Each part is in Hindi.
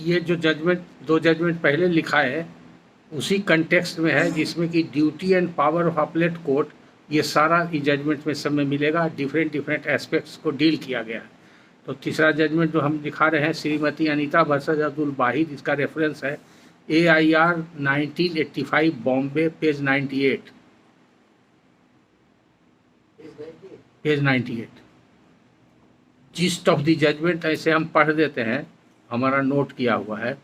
ये जो जजमेंट, दो जजमेंट पहले लिखा है उसी कंटेक्स्ट में है, जिसमें कि ड्यूटी एंड पावर ऑफ अपलेट कोर्ट, ये सारा इस जजमेंट में सब में मिलेगा। डिफरेंट डिफरेंट एस्पेक्ट्स को डील किया गया है। तो तीसरा जजमेंट जो हम दिखा रहे हैं, श्रीमती अनीता वर्सेस अब्दुल वाहिद, इसका रेफरेंस है AIR 1985 Bombay, page 98, page 98। Gist of the judgment ऐसे हम पढ़ देते हैं, हमारा नोट किया हुआ है,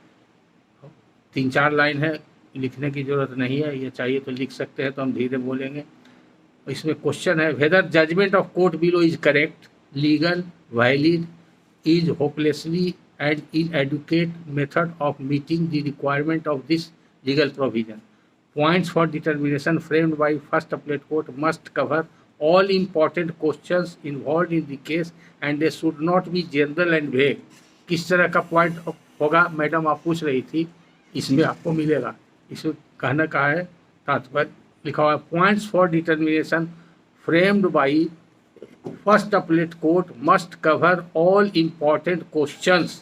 3-4 लाइन है, लिखने की जरूरत नहीं है। ये चाहिए तो लिख सकते हैं, तो हम धीरे बोलेंगे। इसमें क्वेश्चन है, whether judgment of court below is correct, legal, valid, is hopelessly and inadequate method of meeting the requirement of this legal provision. Points for determination framed by first appellate court must cover all important questions involved in the case and they should not be general and vague. किस तरह का पॉइंट होगा मैडम, आप पूछ रही थी, इसमें आपको मिलेगा। इसमें कहना का है, तात्पर्य लिखा हुआ है, points for determination framed by First appellate court must cover all important questions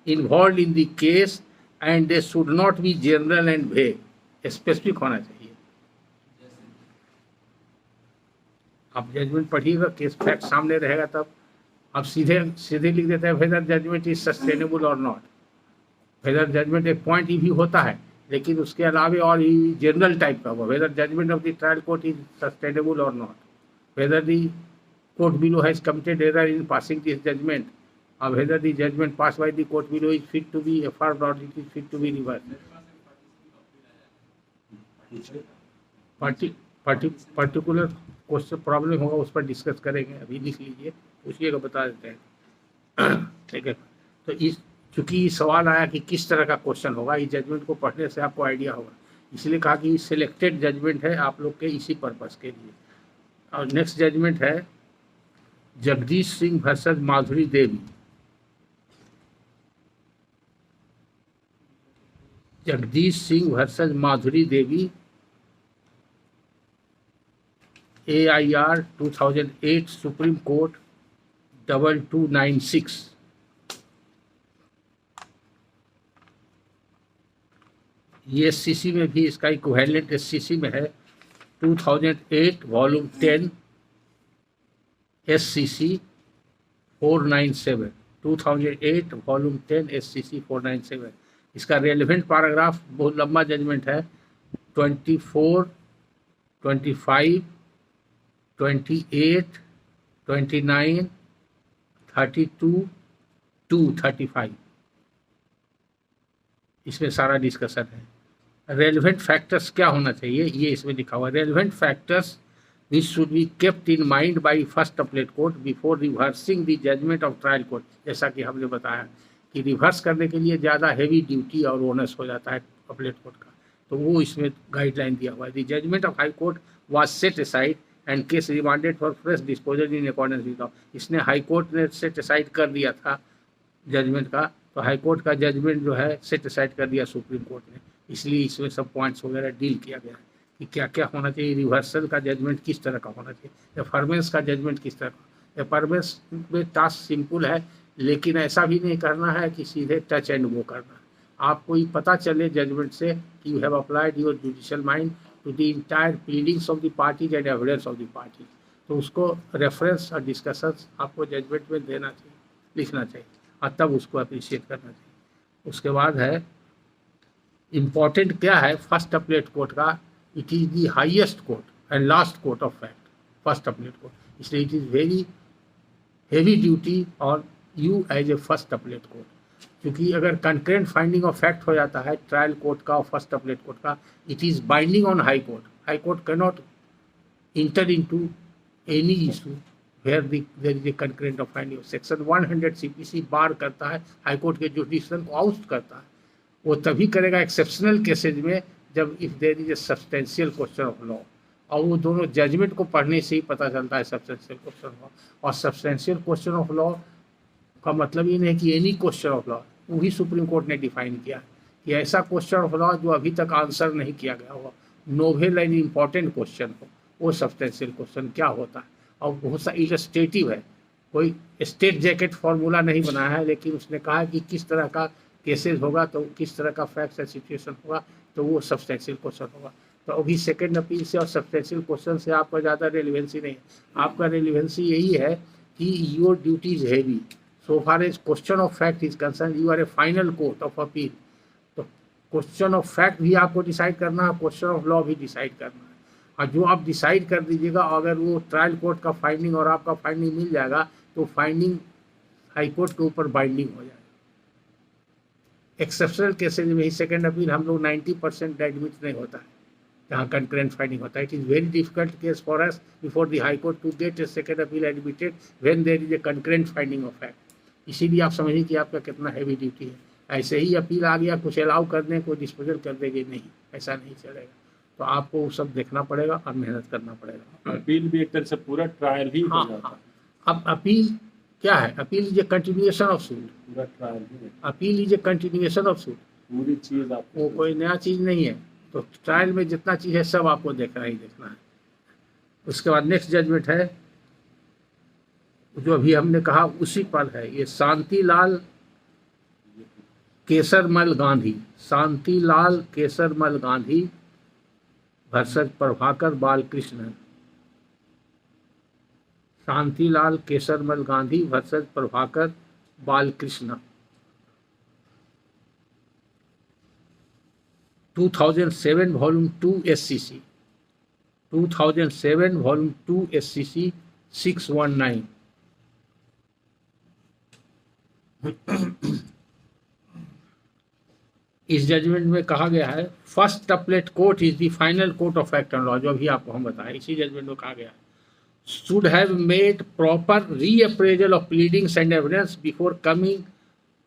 involved in the case and they should not be general and vague. Specific होना चाहिए। आप जजमेंट पढ़िएगा, केस फैक्ट सामने रहेगा, तब आप सीधे सीधे लिख देते हैं weather judgement is sustainable or not. Weather judgement एक पॉइंट ही भी होता है, लेकिन उसके अलावा और जनरल टाइप का हुआ, whether judgment of the trial court is sustainable or not, whether the court below has committed error in passing this judgment, or whether the judgment passed by the court below is fit to be affirmed or it is fit to be reversed. Particular question problem होगा, उस पर डिस्कस करेंगे, अभी लिख लीजिए, पूछिएगा, बता देते हैं। ठीक है, तो इस चूंकि सवाल आया कि किस तरह का क्वेश्चन होगा, इस जजमेंट को पढ़ने से आपको आइडिया होगा, इसलिए कहा कि सिलेक्टेड जजमेंट है आप लोग के इसी पर्पस के लिए। और नेक्स्ट जजमेंट है जगदीश सिंह वर्सेस माधुरी देवी। जगदीश सिंह वर्सेस माधुरी देवी, AIR 2008 सुप्रीम कोर्ट 2296। ये SCC में भी इसका इक्विवेलेंट SCC में है 2008 वॉल्यूम 10 SCC 497, 2008 वॉल्यूम 10 SCC 497। इसका रेलिवेंट पैराग्राफ, बहुत लंबा जजमेंट है, 24, 25, 28, 29, 32 to 35, इसमें सारा डिस्कशन है। रेलिवेंट फैक्टर्स क्या होना चाहिए, ये इसमें लिखा हुआ है। Relevant factors which should be kept in mind by first appellate court before reversing the judgment of trial court। जैसा कि हमने बताया कि रिवर्स करने के लिए ज़्यादा हेवी ड्यूटी और ओनस हो जाता है अपलेट कोर्ट का, तो वो इसमें गाइडलाइन दिया हुआ है। The judgment of high court was set aside and case remanded for fresh disposal in accordance with law. इसने हाई कोर्ट ने सेट असाइड कर दिया था जजमेंट का, तो हाई कोर्ट का जजमेंट जो है सेट असाइड कर दिया सुप्रीम कोर्ट ने, इसलिए इसमें सब पॉइंट्स वगैरह डील किया गया है कि क्या क्या होना चाहिए, रिवर्सल का जजमेंट किस तरह का होना चाहिए, एफर्मेंस का जजमेंट किस तरह का। एफर्मेंस में टास्क सिंपल है, लेकिन ऐसा भी नहीं करना है कि सीधे टच एंड वो करना। आपको ये पता चले जजमेंट से कि you have applied your judicial mind to the entire pleadings of the parties and evidence of the parties, तो उसको रेफरेंस और डिस्कशंस आपको जजमेंट में देना चाहिए, लिखना चाहिए, और तब उसको अप्रिशिएट करना चाहिए। उसके बाद है इम्पॉर्टेंट क्या है फर्स्ट अपलेट कोर्ट का, it is the highest court and last court of fact, first appellate court, इसलिए it is very heavy duty on you as a first appellate court, क्योंकि अगर concurrent finding of fact हो जाता है ट्रायल कोर्ट का और फर्स्ट appellate कोर्ट का, it is binding on high court. High court cannot enter into any issue where there is a concurrent of finding. Section 100 CPC बार करता है, हाई कोर्ट के जुडिशन को आउस्ट करता है। वो तभी करेगा एक्सेप्शनल केसेज में, जब if there is a substantial question of law, और वो दोनों जजमेंट को पढ़ने से ही पता चलता है सब्सटेंशियल क्वेश्चन ऑफ लॉ। और सब्सटेंशियल क्वेश्चन ऑफ लॉ का मतलब ये नहीं कि एनी क्वेश्चन ऑफ लॉ, वही सुप्रीम कोर्ट ने डिफाइन किया कि ऐसा क्वेश्चन ऑफ लॉ जो अभी तक आंसर नहीं किया गया हो, नोवेल एंड इम्पॉर्टेंट क्वेश्चन हो, वो सब्सटेंशियल क्वेश्चन क्या होता है। और बहुत सा इलस्ट्रेटिव है, कोई स्टेट जैकेट फार्मूला नहीं बनाया है, लेकिन उसने कहा कि किस तरह का केसेस होगा तो किस तरह का फैक्ट्स एंड सिचुएशन होगा, तो वो सब्सटेंशियल क्वेश्चन होगा। तो अभी सेकंड अपील से और सब्सटेंशियल क्वेश्चन से आपका ज़्यादा रेलिवेंसी नहीं है। आपका रेलिवेंसी यही है कि your duty is heavy so far as question of fact is concern, you are a final court of appeal. तो क्वेश्चन ऑफ फैक्ट भी आपको डिसाइड करना है, क्वेश्चन ऑफ लॉ भी डिसाइड करना है, और जो आप डिसाइड कर दीजिएगा, अगर वो ट्रायल कोर्ट का फाइंडिंग और आपका फाइंडिंग मिल जाएगा तो फाइंडिंग हाई कोर्ट के ऊपर बाइंडिंग हो जाएगा। एक्सेप्शनल केसेज में ही सेकेंड अपील हम लोग 90% एडमिट नहीं होता है, जहाँ कंकरेंट फाइंडिंग होता है। It is very difficult case for us before the high court to get a second appeal admitted when there is a concurrent finding of fact. इसीलिए आप समझिए कि आपका कितना हैवी ड्यूटी है। ऐसे ही अपील आ गया, कुछ अलाउ कर दें, कोई डिस्पोजल कर देंगे, नहीं, ऐसा नहीं चलेगा। तो आपको वो सब देखना पड़ेगा और मेहनत करना पड़ेगा। अपील भी एक तरह से पूरा ट्रायल ही हो जाता है। हाँ। अब अपील क्या है? Appeal is a continuation of suit. पूरा ट्रायल ही appeal is a continuation of suit. पूरी चीज आपको, वो कोई नया चीज़ नहीं है। तो ट्रायल में जितना चीज़ है सब आपको देखना ही देखना है। उसके बाद नेक्स्ट जजमेंट है जो अभी हमने कहा उसी पर है, ये Shantilal Kesarmal Gandhi, Shantilal Kesarmal Gandhi versus Prabhakar Balakrishnan. Shantilal Kesarmal Gandhi versus Prabhakar Balkrishna. 2007 volume 2 SCC, 2007 volume 2 SCC 619। इस जजमेंट में कहा गया है first appellate court is the final court of fact and law, जो अभी आपको हम बताएं, इसी जजमेंट में कहा गया है should have made proper reappraisal of pleadings and evidence before coming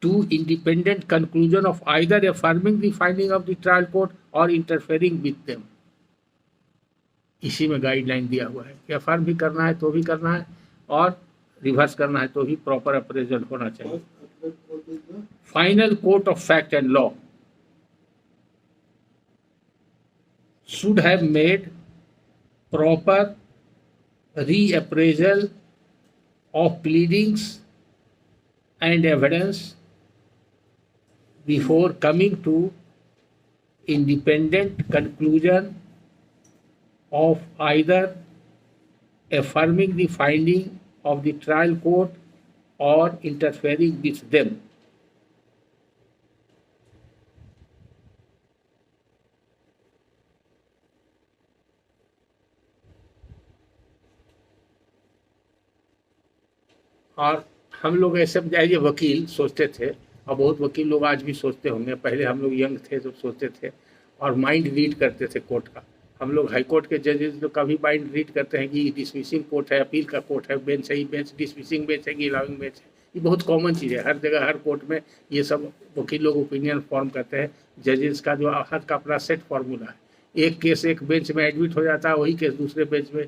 to independent conclusion of either affirming the finding of the trial court or interfering with them। इसी में गाइडलाइन दिया हुआ है कि अफर्म भी करना है तो भी करना है और रिवर्स करना है तो भी प्रॉपर अप्रेजल होना चाहिए। Final court of fact and law should have made proper reappraisal of pleadings and evidence before coming to independent conclusion of either affirming the finding of the trial court or interfering with them। और हम लोग ऐसे ये वकील सोचते थे, और बहुत वकील लोग आज भी सोचते होंगे, पहले हम लोग यंग थे तो सोचते थे और माइंड रीड करते थे कोर्ट का। हम लोग हाई कोर्ट के जजेस लोग का भी माइंड रीड करते हैं कि डिसमिसिंग कोर्ट है, अपील का कोर्ट है, बेंच है, ये बेंच डिसमिसिंग बेंच है कि अलाउइंग बेंच है। ये बहुत कॉमन चीज़ है, हर जगह हर कोर्ट में ये सब वकील लोग ओपिनियन फॉर्म करते हैं। जजेस का जो हर का अपना सेट फार्मूला है, एक केस एक बेंच में एडमिट हो जाता है, वही केस दूसरे बेंच में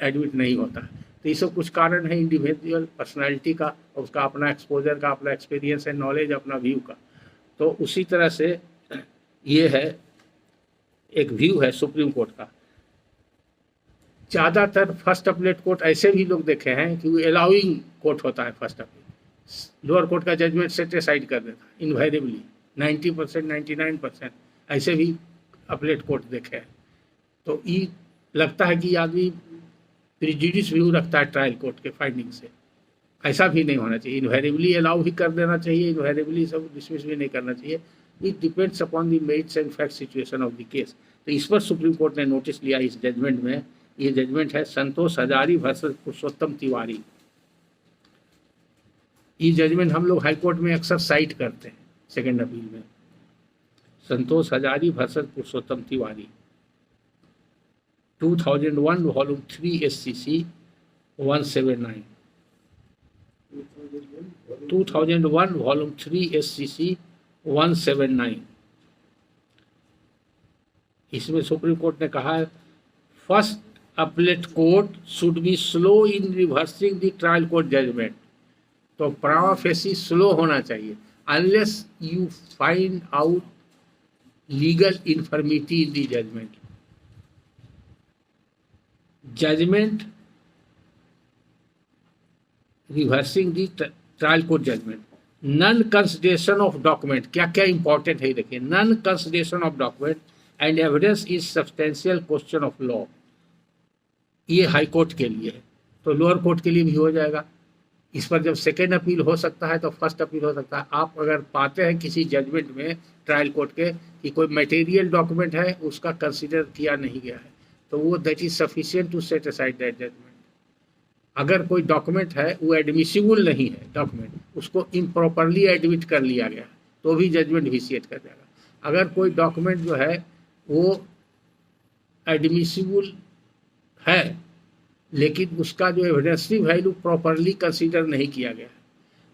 एडमिट नहीं होता है। तो ये सब कुछ कारण है इंडिविजुअल पर्सनालिटी का, और उसका अपना एक्सपोजर का, अपना एक्सपीरियंस है, नॉलेज, अपना व्यू का। तो उसी तरह से ये है, एक व्यू है सुप्रीम कोर्ट का। ज़्यादातर फर्स्ट अपलेट कोर्ट ऐसे भी लोग देखे हैं कि वो अलाउइंग कोर्ट होता है फर्स्ट अपील, लोअर कोर्ट का जजमेंट सेट असाइड कर देता है इनवायरेबली। 90% 99% ऐसे भी अपलेट कोर्ट देखे हैं। तो ये लगता है कि आदमी प्रिजुडिस व्यू रखता है ट्रायल कोर्ट के फाइंडिंग से। ऐसा भी नहीं होना चाहिए, इनवेरेबली अलाउ भी कर देना चाहिए, इनवेरेबली सब डिसमिस भी नहीं करना चाहिए। It depends upon the merits and fact situation of the case. तो इस पर सुप्रीम कोर्ट ने नोटिस लिया इस जजमेंट में। ये जजमेंट है संतोष हजारी वर्सेस पुरुषोत्तम तिवारी। ये जजमेंट हम लोग हाई कोर्ट में अक्सर साइट करते हैं सेकेंड अपील में। Santosh Hazari versus Purushottam Tiwari, 2001 volume 3 SCC 179, 2001 volume 3 SCC 179। इसमें सुप्रीम कोर्ट ने कहा है first appellate court should be slow in reversing the trial court judgment. तो प्रामा फेसी स्लो होना चाहिए unless you find out legal infirmity in the judgment. Judgment reversing the trial court judgment, non consideration of document, क्या क्या इंपॉर्टेंट है ये देखिए। Non consideration of document and evidence is substantial question of law, ये हाई कोर्ट के लिए है, तो लोअर कोर्ट के लिए भी हो जाएगा। इस पर जब सेकेंड अपील हो सकता है तो फर्स्ट अपील हो सकता है। आप अगर पाते हैं किसी जजमेंट में ट्रायल कोर्ट के कि कोई मटेरियल डॉक्यूमेंट है उसका कंसीडर किया नहीं गया है, तो वो that is sufficient to set aside that judgment. अगर कोई डॉक्यूमेंट है वो एडमिसिबल नहीं है, डॉक्यूमेंट उसको इम्प्रॉपरली एडमिट कर लिया गया तो भी जजमेंट विसिएट कर जाएगा। अगर कोई डॉक्यूमेंट जो है वो एडमिसिबल है लेकिन उसका जो एविडेंसरी वैल्यू प्रॉपरली कंसीडर नहीं किया गया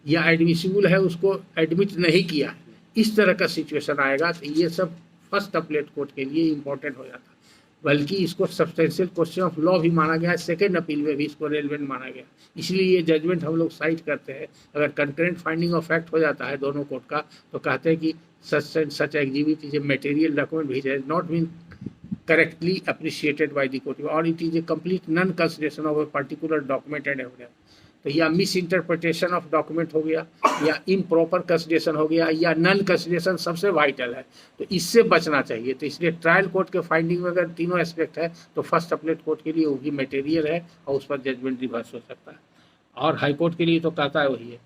या एडमिसिबल है उसको एडमिट नहीं किया, इस तरह का सिचुएशन आएगा तो ये सब फर्स्ट अपीलेट कोर्ट के लिए इम्पोर्टेंट हो जाता है। बल्कि इसको सब्सटेंशियल क्वेश्चन ऑफ लॉ भी माना गया है, सेकेंड अपील में भी इसको रेलेवेंट माना गया, इसलिए ये जजमेंट हम लोग साइट करते हैं। अगर कंकरेंट फाइंडिंग ऑफ फैक्ट हो जाता है दोनों कोर्ट का तो कहते हैं कि such exhibit is a material document which has not been correctly appreciated by the court or it is a complete non-consideration of a particular document and evidence। तो या मिस इंटरप्रिटेशन ऑफ डॉक्यूमेंट हो गया या इम्प्रॉपर कंसिडरेशन हो गया या नन कंसिडरेशन सबसे वाइटल है, तो इससे बचना चाहिए। तो इसलिए ट्रायल कोर्ट के फाइंडिंग में अगर तीनों एस्पेक्ट है तो फर्स्ट अपीलेट कोर्ट के लिए वो भी मटेरियल है और उस पर जजमेंट रिवर्स हो सकता है, और हाई कोर्ट के लिए तो कहता है वही है।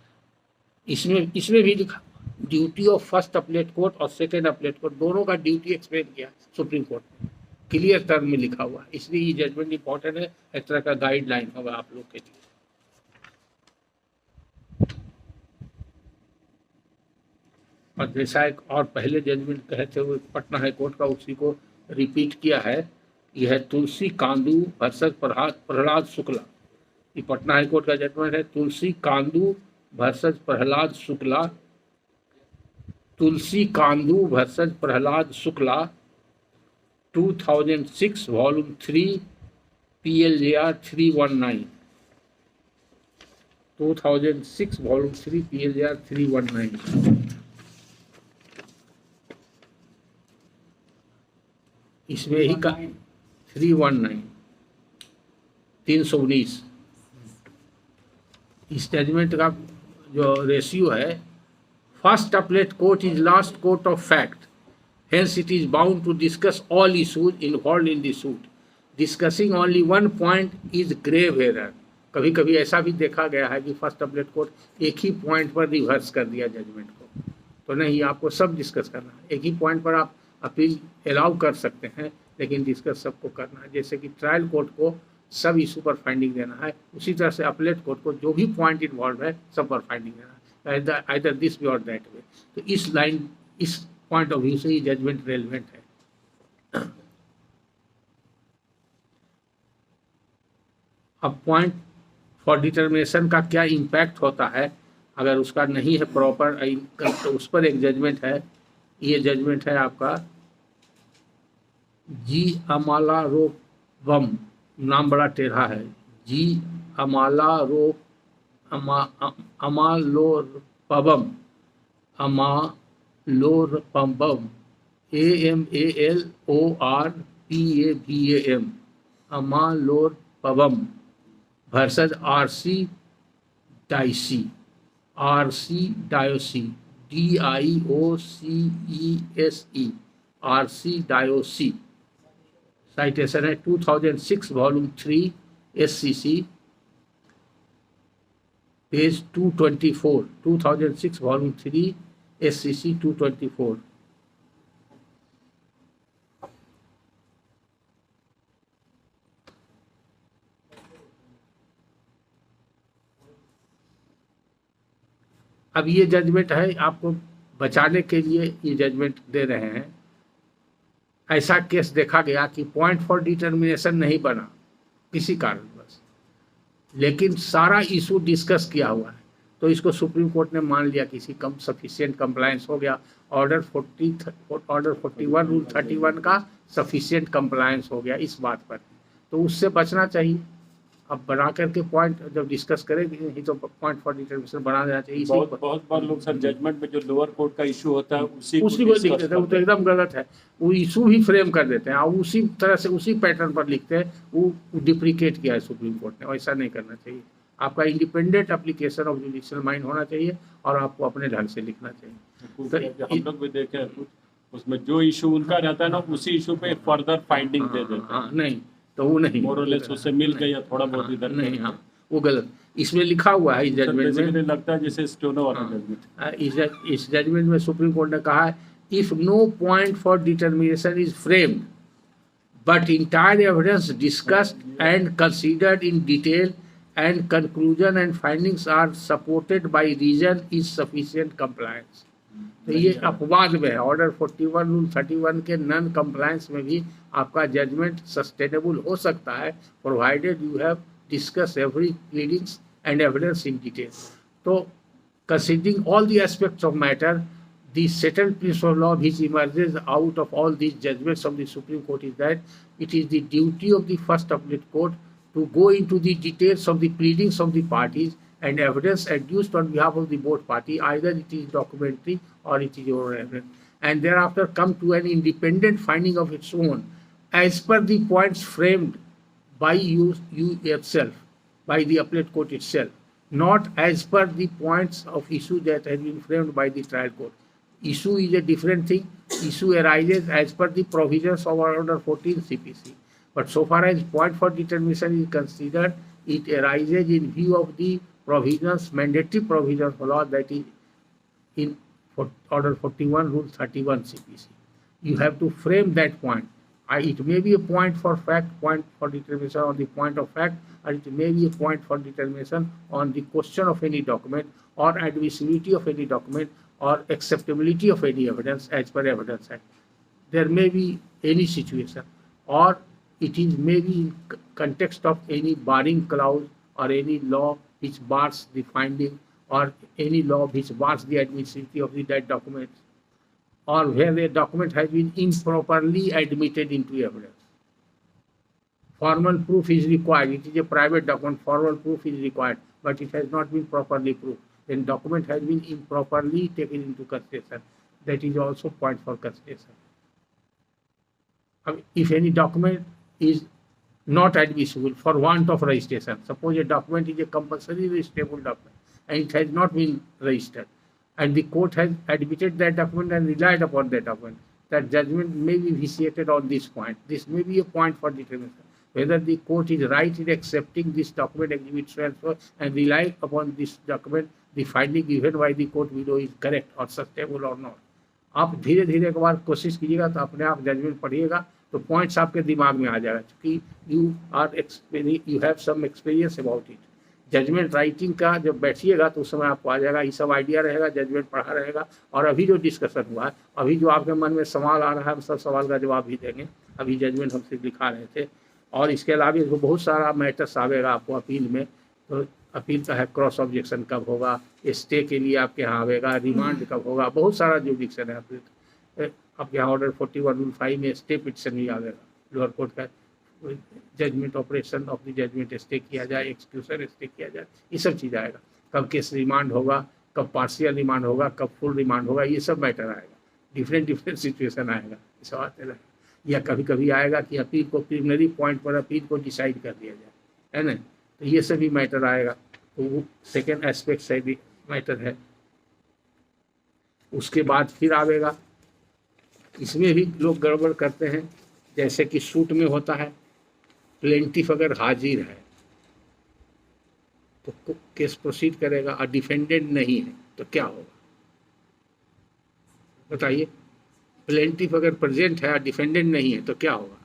इसमें भी लिखा duty of first appellate court और सेकेंड अपीलेट कोर्ट दोनों का ड्यूटी एक्सप्लेन किया सुप्रीम कोर्ट में, क्लियर टर्म में लिखा हुआ, इसलिए ये जजमेंट इंपॉर्टेंट है, एक तरह का गाइडलाइन होगा आप लोग के लिए। और जैसा एक और पहले जजमेंट कहे थे वो पटना हाई कोर्ट का, उसी को रिपीट किया है। यह है तुलसी कांदू वर्सेस प्रहलाद शुक्ला, ये पटना हाई कोर्ट का जजमेंट है। Tulsi Kandu versus Prahlad Shukla, Tulsi Kandu versus Prahlad Shukla 2006 volume 3 PLJR 319, 2006 volume 3 PLJR 319। इसमें ही का 319 319 इस जजमेंट का जो रेशियो है, first appellate court is last court of fact, hence it is bound to discuss all issues involved in the suit, discussing only one point is grave error। कभी कभी ऐसा भी देखा गया है कि फर्स्ट अपीलेट कोर्ट एक ही पॉइंट पर रिवर्स कर दिया जजमेंट को, तो नहीं, आपको सब डिस्कस करना है। एक ही पॉइंट पर आप अपील अलाउ कर सकते हैं लेकिन डिस्कस सबको करना है। जैसे कि ट्रायल कोर्ट को सब इशू पर फाइंडिंग देना है, उसी तरह से अपीलेट कोर्ट को जो भी पॉइंट इन्वॉल्व है सब पर फाइंडिंग देना है, आइदर दिस वे और दैट वे। तो इस पॉइंट ऑफ व्यू से ये जजमेंट रेलेवेंट है। अब पॉइंट फॉर डिटर्मिनेशन का क्या इम्पैक्ट होता है अगर उसका नहीं है प्रॉपर, तो उस पर एक जजमेंट है। ये जजमेंट है आपका जी अमालारोपम, नाम बड़ा टेढ़ा है, G Amalorpavam, Amalorpavam, AMALORPABAM, Amalorpavam versus RC diocese, DIOCESE, RC diocese. Citation है 2006 volume 3 SCC page 224, 2006 volume 3 SCC 224। अब ये जजमेंट है आपको बचाने के लिए, ये जजमेंट दे रहे हैं। ऐसा केस देखा गया कि पॉइंट फॉर डिटर्मिनेशन नहीं बना किसी कारणवश, लेकिन सारा इशू डिस्कस किया हुआ है, तो इसको सुप्रीम कोर्ट ने मान लिया किसी कम सफिशिएंट कंप्लायंस हो गया, ऑर्डर 41 रूल 31 का सफिशिएंट कंप्लायंस हो गया इस बात पर, तो उससे बचना चाहिए। अब बना करके पॉइंट जब डिस्कस करेंगे नहीं तो पॉइंट फॉर डिटर्मिनेशन बना देना चाहिए। बहुत बार लोग सर जजमेंट में जो लोअर कोर्ट का इशू होता है उसी को लिख देते हैं, वो तो एकदम गलत है। वो इशू भी फ्रेम कर देते हैं और उसी तरह से उसी पैटर्न पर लिखते हैं, वो डिप्रिकेट किया है सुप्रीम कोर्ट ने, ऐसा नहीं करना चाहिए। आपका independent application of judicial mind होना चाहिए और आपको अपने ढंग से लिखना चाहिए। तो हम लोग भी देखे हैं, उसमें जो इशू उनका रहता है ना उसी इशू पे फर्दर फाइंडिंग दे देते हैं। हाँ नहीं, तो वो नहीं, मोरलेस उससे मिल गया थोड़ा बहुत इधर नहीं, हाँ वो गलत। इसमें लिखा हुआ है इस जजमेंट में, लगता है जैसे स्टोनो वाला जजमेंट। इस जजमेंट में सुप्रीम कोर्ट ने कहा है, if no point for determination is framed but entire evidence discussed and considered in detail and conclusion and findings are supported by reason is sufficient compliance। तो ये अपवाद में है, ऑर्डर 41 रूल 31 के नॉन कंप्लायंस में भी आपका जजमेंट सस्टेनेबल हो सकता है, provided you have discuss every pleadings and evidence in detail. तो considering all the aspects of matter, the settled principle of law which emerges out of all these judgments of the Supreme Court is that it is the duty of the first appellate court to go into the details of the pleadings of the parties and evidence adduced on behalf of the both party, either it is documentary or it is oral evidence, and thereafter come to an independent finding of its own as per the points framed by you yourself, by the appellate court itself, not as per the points of issue that has been framed by the trial court. Issue is a different thing. Issue arises as per the provisions of Order 14 CPC. But so far as point for determination is considered, it arises in view of the provisions, mandatory provisions of law that is in Order 41, Rule 31 CPC. You have to frame that point. It may be a point for fact, point for determination on the point of fact, or it may be a point for determination on the question of any document or admissibility of any document or acceptability of any evidence as per Evidence Act. There may be any situation, or it is maybe in context of any barring clause or any law which bars the finding or any law which bars the admissibility of that document, or where a document has been improperly admitted into evidence. Formal proof is required. It is a private document. Formal proof is required, but it has not been properly proved. Then document has been improperly taken into consideration. That is also point for consideration. If any document is not admissible for want of registration, suppose a document is a compulsory registrable document and it has not been registered, and the court has admitted that document and relied upon that document, that judgment may be vitiated on this point. This may be a point for determination whether the court is right in accepting this document exhibit transfer and relying upon this document, the finding given by the court below is correct or sustainable or not. आप धीरे धीरे एक बार कोशिश कीजिएगा तो अपने आप जजमेंट पढ़िएगा तो पॉइंट्स आपके दिमाग में आ जाएगा, क्योंकि you have some experience about it. Judgment writing का जब बैठिएगा तो उस समय आपको आ जाएगा, ये सब आइडिया रहेगा, जजमेंट पढ़ा रहेगा। और अभी जो डिस्कशन हुआ है, अभी जो आपके मन में सवाल आ रहा है, हम सब सवाल का जवाब भी देंगे। अभी जजमेंट हम सिर्फ लिखा रहे थे, और इसके अलावा बहुत सारा मैटर्स आवेगा आपको अपील में। तो अपील का है क्रॉस ऑब्जेक्शन कब होगा, स्टे के लिए आपके यहाँ आवेगा, रिमांड कब होगा, बहुत सारा जुडिक्शन है अपील। आपके यहाँ ऑर्डर 41 रूल 5 में स्टे पिटिशन भी आवेगा, लोअर कोर्ट का judgment operation of the judgment stay किया जाए, एक्सक्यूशन स्टे किया जाए, ये सब चीज़ आएगा। कब केस रिमांड होगा, कब पार्शियल रिमांड होगा, कब फुल रिमांड होगा, ये सब मैटर आएगा। डिफरेंट सिचुएशन आएगा, ये सब आते रहेगा। या कभी कभी आएगा कि अपील को प्रिलिमिनरी पॉइंट पर अपील को डिसाइड कर दिया जाए, है ना, तो ये सभी मैटर आएगा। तो वो सेकेंड एस्पेक्ट से भी मैटर है। उसके बाद फिर आवेगा, इसमें भी लोग गड़बड़ करते हैं, जैसे कि सूट में होता है प्लेंटिफ अगर हाजिर है तो केस प्रोसीड करेगा, और डिफेंडेंट नहीं है तो क्या होगा बताइए। प्लेंटिफ अगर प्रेजेंट है और डिफेंडेंट नहीं है तो क्या होगा।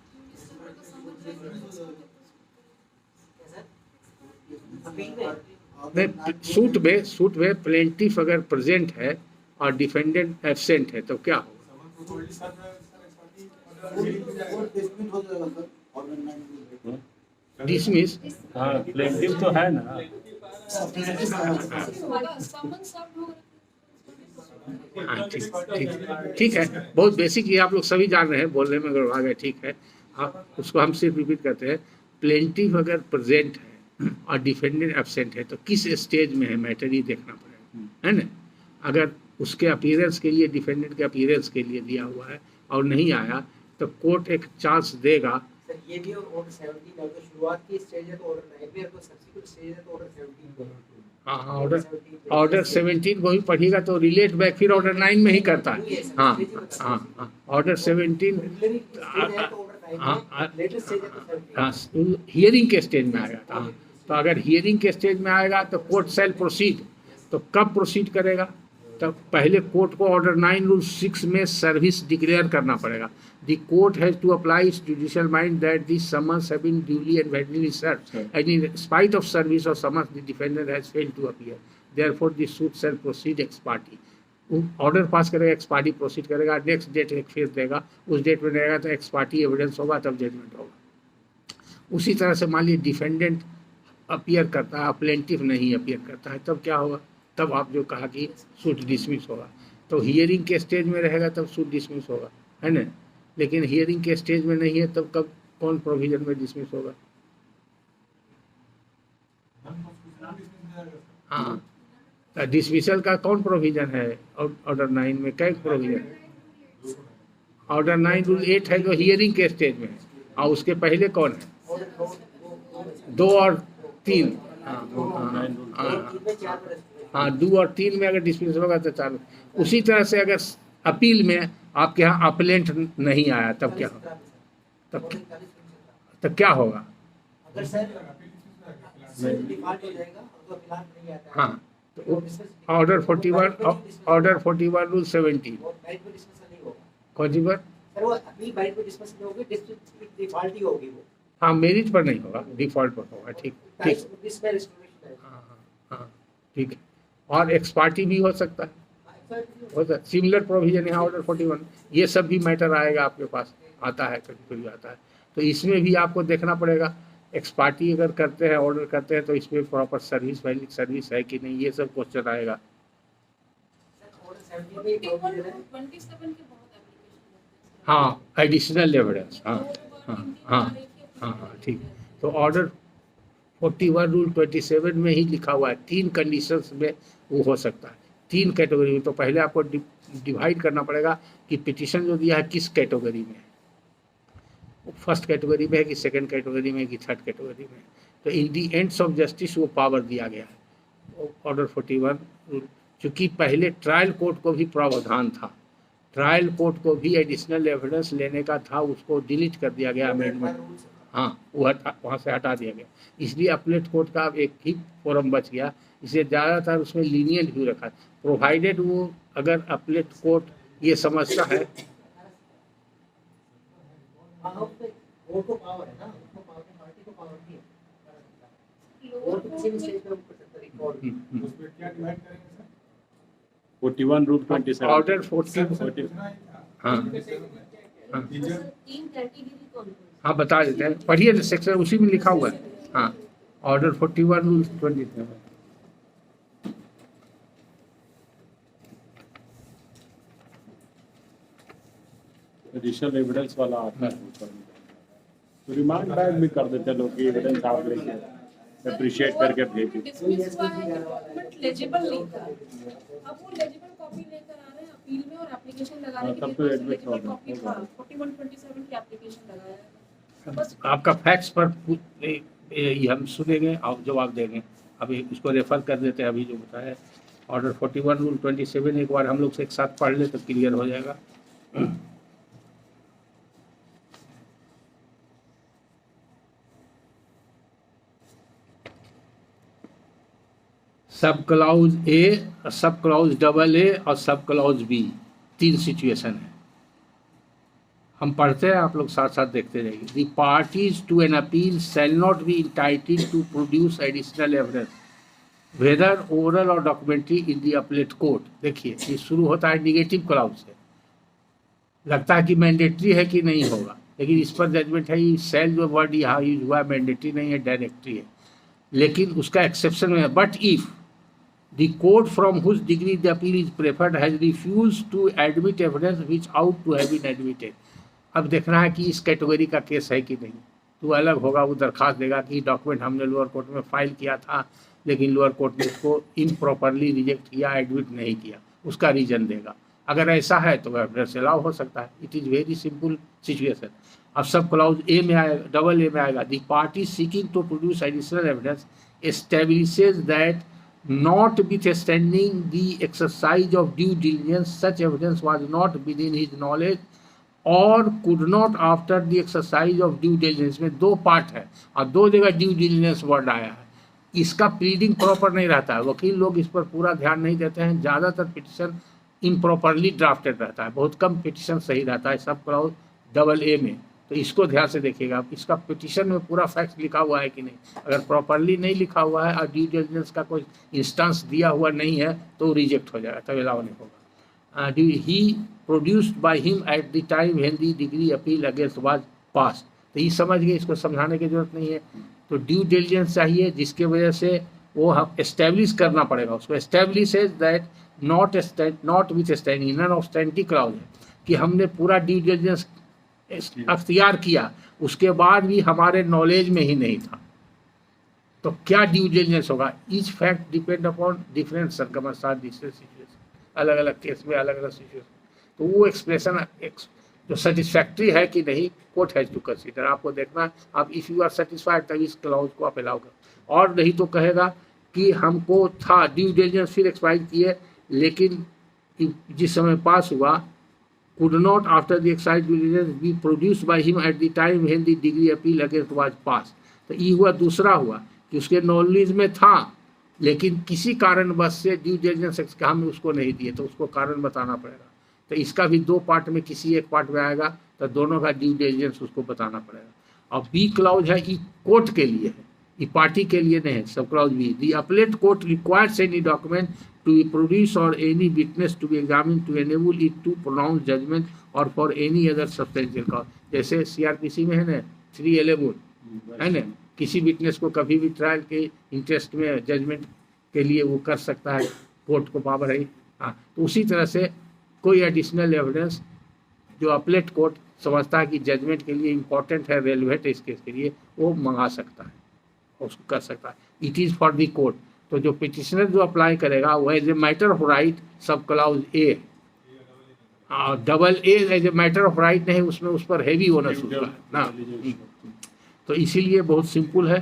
सूट में प्लेंटिफ अगर प्रेजेंट है और डिफेंडेंट एब्सेंट है तो क्या होगा। डिसमिस, हाँ प्लेंटिफ तो है ना। हाँ ठीक है, बहुत बेसिक ये आप लोग सभी जान रहे हैं, बोलने में गड़बड़ा गए, ठीक है। आप उसको हम सिर्फ रिपीट करते हैं। प्लेंटिफ अगर प्रेजेंट है और डिफेंडेंट एब्सेंट है तो किस स्टेज में है मैटर, ये देखना पड़ेगा, है ना। अगर उसके अपीयरेंस के लिए, डिफेंडेंट के अपीयरेंस के लिए दिया हुआ है और नहीं आया तो कोर्ट एक चांस देगा सर ये भी ऑर्डर 17 है, तो शुरुआत की स्टेज है तो ऑर्डर 9 पे है, तो सब्सिक्वेंट स्टेज है तो ऑर्डर 17 पे है। हाँ हाँ, ऑर्डर 17 को ही पढ़िएगा तो रिलेट बैक फिर ऑर्डर 9 में ही करता है। हाँ हाँ हाँ, ऑर्डर 17 हाँ हियरिंग के स्टेज में आएगा। हाँ, तो अगर हियरिंग के स्टेज में आएगा तो कोर्ट शैल प्रोसीड, तो कब प्रोसीड करेगा? तब पहले कोर्ट को ऑर्डर 9 रूल 6 में सर्विस डिक्लेयर करना पड़ेगा। The court has to apply its judicial mind that this summons have been duly and validly served and in spite of service of summons the defendant has failed to appear, therefore this suit shall proceed ex parte. Order pass करेगा, एक्स पार्टी प्रोसीड करेगा, नेक्स्ट डेट एक फिर देगा, उस डेट में रहेगा तो एक्स पार्टी एविडेंस होगा, तब जजमेंट होगा। उसी तरह से मान लीजिए डिफेंडेंट अपीयर करता है, प्लेंटिफ नहीं अपीयर करता है, तब क्या होगा? तब आप जो कहा कि सूट डिसमिस होगा, तो हियरिंग के स्टेज में रहेगा तब सूट डिसमिस होगा, है ना? लेकिन हियरिंग के स्टेज में नहीं है, तब कब कौन प्रोविजन में डिसमिस होगा? हाँ, डिसमिसल का कौन प्रोविजन है ऑर्डर 9 में? क्या प्रोविजन है? ऑर्डर 9 रूल 8 है जो हियरिंग के स्टेज में है, और उसके पहले कौन है? 2 और 3। हाँ 2 और 3 में अगर डिस्मिस होगा तो 4। उसी तरह से अगर अपील में आपके यहाँ अपलेंट नहीं आया तब क्या होगा? तब क्या होगा? अगर सर डिफॉल्ट हो जाएगा तो फिलहाल नहीं आता है। हाँ, तो ऑर्डर 41 रूल 17 कौन सी पर? सर वो अपनी बाइट पे डिस्कस नहीं होगी, डिफॉल्ट ही होगी वो। हाँ, मेरिट पर नहीं होगा, डिफॉल्ट पर होगा। ठीक ठीक, हाँ ठीक है। और एक्स पार्टी भी हो सकता है, सिमिलर प्रोविजन यहाँ ऑर्डर 41, ये सब भी मैटर आएगा आपके पास, आता है कभी कभी आता है। तो इसमें भी आपको देखना पड़ेगा, एक्स पार्टी अगर करते हैं, ऑर्डर करते हैं, तो इसमें प्रॉपर सर्विस वैलिड सर्विस है कि नहीं, ये सब क्वेश्चन आएगा। हाँ, एडिशनल एविडेंस, हाँ हाँ हाँ हाँ हाँ ठीक। तो ऑर्डर 41 रूल 27 में ही लिखा हुआ है 3 कंडीशंस में वो हो सकता है, 3 कैटेगरी में। तो पहले आपको डिवाइड करना पड़ेगा कि पिटीशन जो दिया है किस कैटेगरी में है, फर्स्ट कैटेगरी में है कि सेकंड कैटेगरी में है कि थर्ड कैटेगरी में है। तो इन दी एंड्स ऑफ जस्टिस वो पावर दिया गया है ऑर्डर 41 रूल। चूँकि पहले ट्रायल कोर्ट को भी प्रावधान था, ट्रायल कोर्ट को भी एडिशनल एविडेंस लेने का था, उसको डिलीट कर दिया गया अमेंडमेंट। हाँ, वो वहाँ से हटा दिया गया, इसलिए अपलेट कोर्ट का अब एक ही फोरम बच गया। इसे ज़्यादातर उसमें लीनियंट व्यू रखा, प्रोवाइडेड वो अगर अपलेट कोर्ट ये समझता है रूल 27 ऑर्डर 40। हाँ हाँ, बता देते हैं, पढ़िए सेक्शन उसी में लिखा हुआ है। हाँ, ऑर्डर 41 रूल 27। एडिशनल एविडेंस वाला आता है, तो रिमांड बैक भी कर देते हैं लोग कि एविडेंस आप लेके अप्रिशिएट करके भेजिए। लेजिबल नहीं था, अब वो लेजिबल कॉपी लेकर आ रहे हैं अपील में और एप्लीकेशन लगाने के तब लिए तो एडमिट लेजिबल होगा। कॉपी था, 4127 की एप्लीकेशन लगाया है। बस आपका फैक्ट्स पर ये हम सुनेंगे और जवाब देंगे। अभी इसको रेफर कर देते हैं, अभी जो बताया ऑर्डर 41 रूल 27 एक बार हम लोग से एक साथ पढ़ ले तो क्लियर हो जाएगा। सब क्लाउज ए, सब क्लाउज डबल ए और सब क्लाउज बी, 3 सिचुएशन है। हम पढ़ते हैं, आप लोग साथ साथ देखते जाइए। The parties to an appeal shall not be entitled to produce additional evidence whether oral or documentary in the appellate court. देखिए, ये शुरू होता है निगेटिव क्लाउज से, लगता है कि मैंडेटरी है कि नहीं होगा, लेकिन इस पर जजमेंट है। शैल जो वर्ड यहाँ यूज हुआ है मैंडेटरी नहीं है, डायरेक्टरी है, लेकिन उसका एक्सेप्शन में है। But if the court from whose degree the appeal is preferred has refused to admit evidence which ought to have been admitted। अब देखना है कि इस कैटेगरी का केस है कि नहीं, तो अलग होगा। वो दरखास्त देगा कि डॉक्यूमेंट हमने लोअर कोर्ट में फाइल किया था, लेकिन लोअर कोर्ट ने उसको इम्प्रॉपरली रिजेक्ट किया, एडमिट नहीं किया, उसका रीजन देगा। अगर ऐसा है तो एविडेंस अलाउ हो सकता है। It is very simple situation. अब सब क्लाउज ए में आएगा, डबल ए में आएगा, the party seeking to produce additional evidence establishes that notwithstanding the exercise of due diligence such evidence was not within his knowledge और could not after the exercise of due diligence। में दो पार्ट है और दो जगह ड्यू डिलिजेंस वर्ड आया है। इसका प्लीडिंग प्रॉपर नहीं रहता है, वकील लोग इस पर पूरा ध्यान नहीं देते हैं, ज़्यादातर पिटिशन इम्प्रॉपरली ड्राफ्टेड रहता है, बहुत कम पिटिशन सही रहता है सब क्लाउज डबल ए में। तो इसको ध्यान से देखिएगा, इसका पिटिशन में पूरा फैक्ट लिखा हुआ है कि नहीं। अगर प्रॉपरली नहीं लिखा हुआ है और ड्यू डिलिजेंस का कोई इंस्टेंस दिया हुआ नहीं है तो रिजेक्ट हो जाएगा, तब अलाउ नहीं होगा। ही produced by him at the time when the decree appeal against was pass. तो ये समझ गए, इसको समझाने की जरूरत नहीं है। तो ड्यू डिलिजेंस चाहिए जिसके वजह से वो हम एस्टेब्लिश करना पड़ेगा उसको। Establish is that notwithstanding none of standing clause है कि हमने पूरा ड्यू डिलिजेंस अख्तियार किया, उसके बाद भी हमारे नॉलेज में ही नहीं था, तो क्या ड्यू डिलिजेंस होगा। Each fact depend upon different circumstance, different situation, अलग अलग केस में अलग अलग सिचुएशन। तो वो एक्सप्रेशन जो सेटिस्फैक्ट्री है कि नहीं, कोर्ट हैज टू कंसीडर। आपको देखना, आप इफ़ यू आर सेटिस्फाइड तभी इस क्लाउज को आप अलाउ करो, और नहीं तो कहेगा कि हमको था ड्यू डिलिजेंस फिर एक्सपायर किए, लेकिन जिस समय पास हुआ could not after the exercise due diligence be produced by him at the time when the degree appeal against was passed। तो ये हुआ, दूसरा हुआ कि उसके नॉलेज में था लेकिन किसी कारणवश से ड्यू डिलिजेंस हम उसको नहीं दिए, तो उसको कारण बताना पड़ेगा। तो इसका भी दो पार्ट में किसी एक पार्ट में आएगा, तो दोनों का ड्यू डिलिजेंस उसको बताना पड़ेगा। और बी क्लाउज है, ये कोर्ट के लिए है, ये पार्टी के लिए नहीं है। Sub clause b, the appellate court requires any document to be produced or any witness to be examined to enable it to pronounce judgment or for any other substantial cause। जैसे सीआरपीसी में है ना 311 है ना, किसी विटनेस को कभी भी ट्रायल के इंटरेस्ट में जजमेंट के लिए वो कर सकता है, कोर्ट को पावर है। हाँ, तो उसी तरह से कोई एडिशनल एविडेंस जो अपीलेट कोर्ट समझता है कि जजमेंट के लिए इम्पोर्टेंट है, रेलिवेंट है इस केस के लिए, वो मंगा सकता है, उसको कर सकता है। It is for the court. तो जो पिटिशनर जो अप्लाई करेगा वो as a matter of right sub clause a, और double a as a matter of right नहीं, उसमें उस पर हैवी ओनर्स होता है ना। तो इसीलिए बहुत सिंपल है।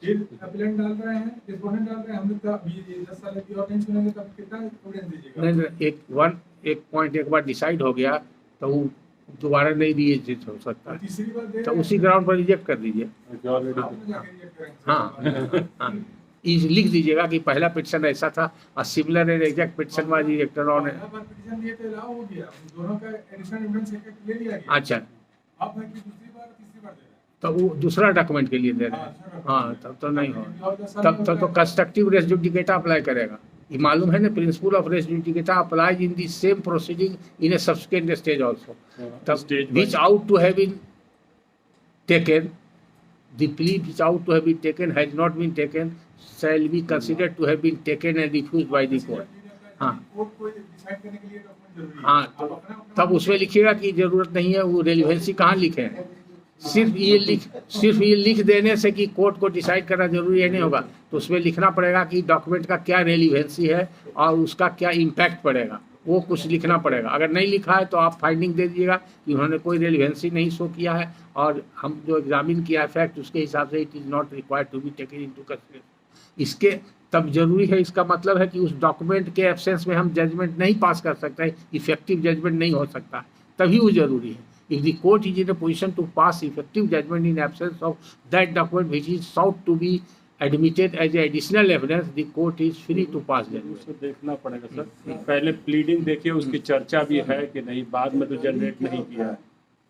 फिर अपीलेंट डाल रहे हैं, रिस्पोंडेंट डाल रहे हैं, हम लोग का अभी 10 साल की और नहीं सुनेंगे तब कितना एविडेंस दीजिएगा। नहीं, एक पॉइंट एक बार डिसाइड हो गया तो वो दोबारा नहीं रिजेक्ट हो सकता है, तीसरी बार तो उसी ग्राउंड पर रिजेक्ट कर दीजिए। हाँ, लिख दीजिएगा कि पहला पिटिशन ऐसा था और similar and exact petition was rejected on. Petition दिए थे, अलाउ हो गया, दोनों का एडिशनल एविडेंस एक ले लिया गया। अच्छा, आप है कि दूसरी बार तीसरी बार दे रहे हैं, तो वो दूसरा डॉक्यूमेंट के लिए दे रहे हैं। हाँ, तब तो नहीं हो, तब तो कंस्ट्रक्टिव रेस जुडिकेटा अप्लाई करेगा। ये मालूम है ना, principle of res judicata applies in the same proceeding in a subsequent stage also. तब which ought to have been taken, the plea which ought to have been taken has not been taken shall be considered to have been taken and refused by the court. हाँ हाँ, तो तब उसमें लिखिएगा कि जरूरत नहीं है, वो रेलिवेंसी कहाँ लिखे हैं। सिर्फ ये लिख देने से कि कोर्ट को डिसाइड करना जरूरी है नहीं होगा, तो उसमें लिखना पड़ेगा कि डॉक्यूमेंट का क्या रेलिवेंसी है और उसका क्या इम्पैक्ट पड़ेगा, वो कुछ लिखना पड़ेगा। अगर नहीं लिखा है तो आप फाइंडिंग दे दीजिएगा कि उन्होंने कोई रेलिवेंसी नहीं शो किया है और हम जो एग्जामिन किया है फैक्ट उसके हिसाब से it is not required to be taken into consideration. इसके तब जरूरी है, इसका मतलब है कि उस डॉक्यूमेंट के एब्सेंस में हम जजमेंट नहीं पास कर सकते, इफेक्टिव जजमेंट नहीं हो सकता, तभी वो जरूरी है। If the court is in a position to pass effective judgment in absence of that document which is sought to be admitted as additional evidence, the court is free to pass judgment। उसे देखना पड़ेगा सर, पहले प्लीडिंग देखिए, उसकी चर्चा भी है कि नहीं, बाद में तो जनरेट नहीं किया है।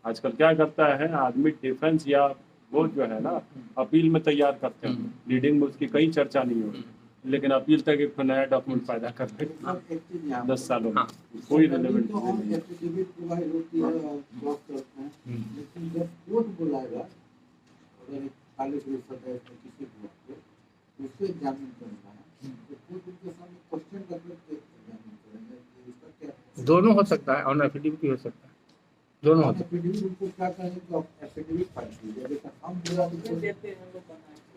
आजकल क्या करता है आदमी, डिफेंस या वो जो है ना अपील में तैयार करते हैं, प्लीडिंग में उसकी कहीं चर्चा नहीं होती, लेकिन अपील तक एक नया डॉक्यूमेंट पैदा कर देगा 10 सालों में, कोई रिलेवेंट नहीं है। लेकिन जब कोर्ट बुलाएगा अगर 40% किसी को उससे एग्जामिन करना है तो कोर्ट उनके सामने क्वेश्चन करके एग्जामिन करेंगे कि इसका क्या। दोनों हो सकता है, ऑन एफिडेविट हो सकता है, दोनों होते हैं। एफिडेविट उनको क्या कहेंगे कि आप एफिडेविट फाइल कीजिए, लेकिन हम बुला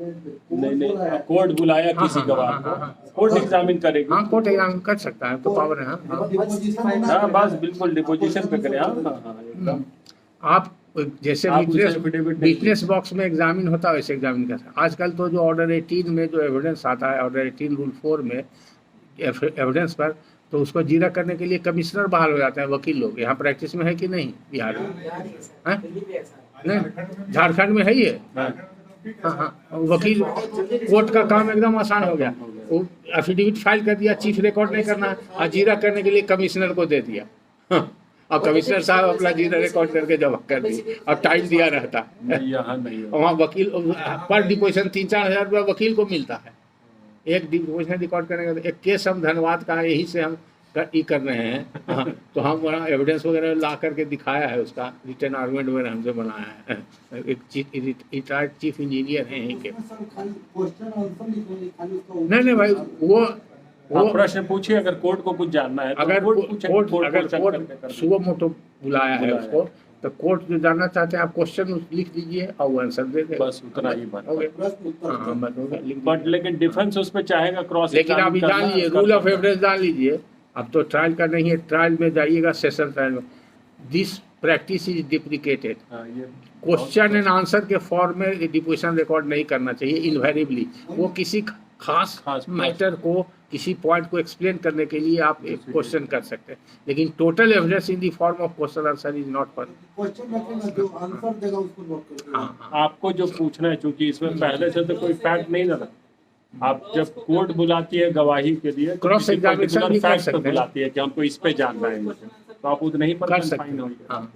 नहीं नहीं, कोर्ट बुलाया हाँ, किसी हाँ, गवाह हाँ, हाँ, हाँ। को, कोर्ट एग्जामिन करेगी। हाँ कोर्ट एग्जाम कर सकता है, तो पावर है। हाँ बस बिल्कुल डिपोजिशन पे करें। हाँ हाँ हाँ एकदम। आप जैसे आप उसे विटनेस affidavit नहीं विटनेस बॉक्स में एग्जामिन होता है वैसे एग्जामिन कर सकते हैं। आजकल तो जो ऑर्डर 18 में जो एविडेंस आता है, ऑर्डर 18 रूल 4 में एविडेंस पर, तो उसको जीरा करने के लिए कमिश्नर बहाल हो जाते हैं वकील लोग। यहाँ प्रैक्टिस में है कि नहीं बिहार में? हैं? नहीं, झारखंड में है ये। हाँ हाँ, वकील कोर्ट का काम एकदम आसान हो गया। वो एफिडेविट फाइल कर दिया, चीफ रिकॉर्ड नहीं करना, और जीरा करने के लिए कमिश्नर को दे दिया। हाँ, और कमिश्नर साहब अपना जीरा रिकॉर्ड करके जमा कर दिए, और टाइम दिया रहता है। नहीं, यहाँ नहीं और वहाँ वकील पर डिपोजिशन 3-4 हज़ार रुपया वकील को मिलता है एक डिपोजिशन रिकॉर्ड करने का। एक केस हम धनबाद का यहीं से हम कर रहे हैं। हाँ, तो हम वहाँ एविडेंस वगैरह ला करके दिखाया है, उसका रिटर्न आर्गुमेंट वगैरह हमसे बनाया है। एक रिटायर्ड चीफ इंजीनियर हैं यहीं के। नहीं भाई, वो आप प्रश्न पूछिए, अगर कोर्ट को कुछ जानना है तो अगर कोर्ट पूछे, कोर्ट सुबह मोटो बुलाया है उसको, तो कोर्ट जो जानना चाहते हैं आप क्वेश्चन लिख दीजिए और वो आंसर दे देगा। बस उतना ही बात। हो गया। हाँ, बस हो गया, लिख दीजिए। बट लेकिन डिफेंस उसमें चाहेगा क्रॉस। लेकिन आप ये जान लीजिए, रूल ऑफ एविडेंस जान लीजिए। अब तो ट्रायल का नहीं है, ट्रायल में जाइएगा, सेशन ट्रायल में। This practice is deprecated. Question and answer के फॉर्म में डिपोजिशन रिकॉर्ड नहीं करना चाहिए इनवेरिएबली। वो किसी खास मैटर को, किसी पॉइंट को एक्सप्लेन करने के लिए आप एक क्वेश्चन कर सकते हैं, लेकिन total evidence in the form of question answer is not पर। आपको जो पूछना है, चूंकि इसमें पहले से तो कोई फैक्ट नहीं लगा। आप जब कोर्ट बुलाती है गवाही के लिए, क्रॉस एग्जामिनेशन भी कर सकते हैं। बुलाती है कि हमको इस पे जानना है, तो आप उतना ही पर कर सकते कन्फाइन हैं। होइए। हाँ,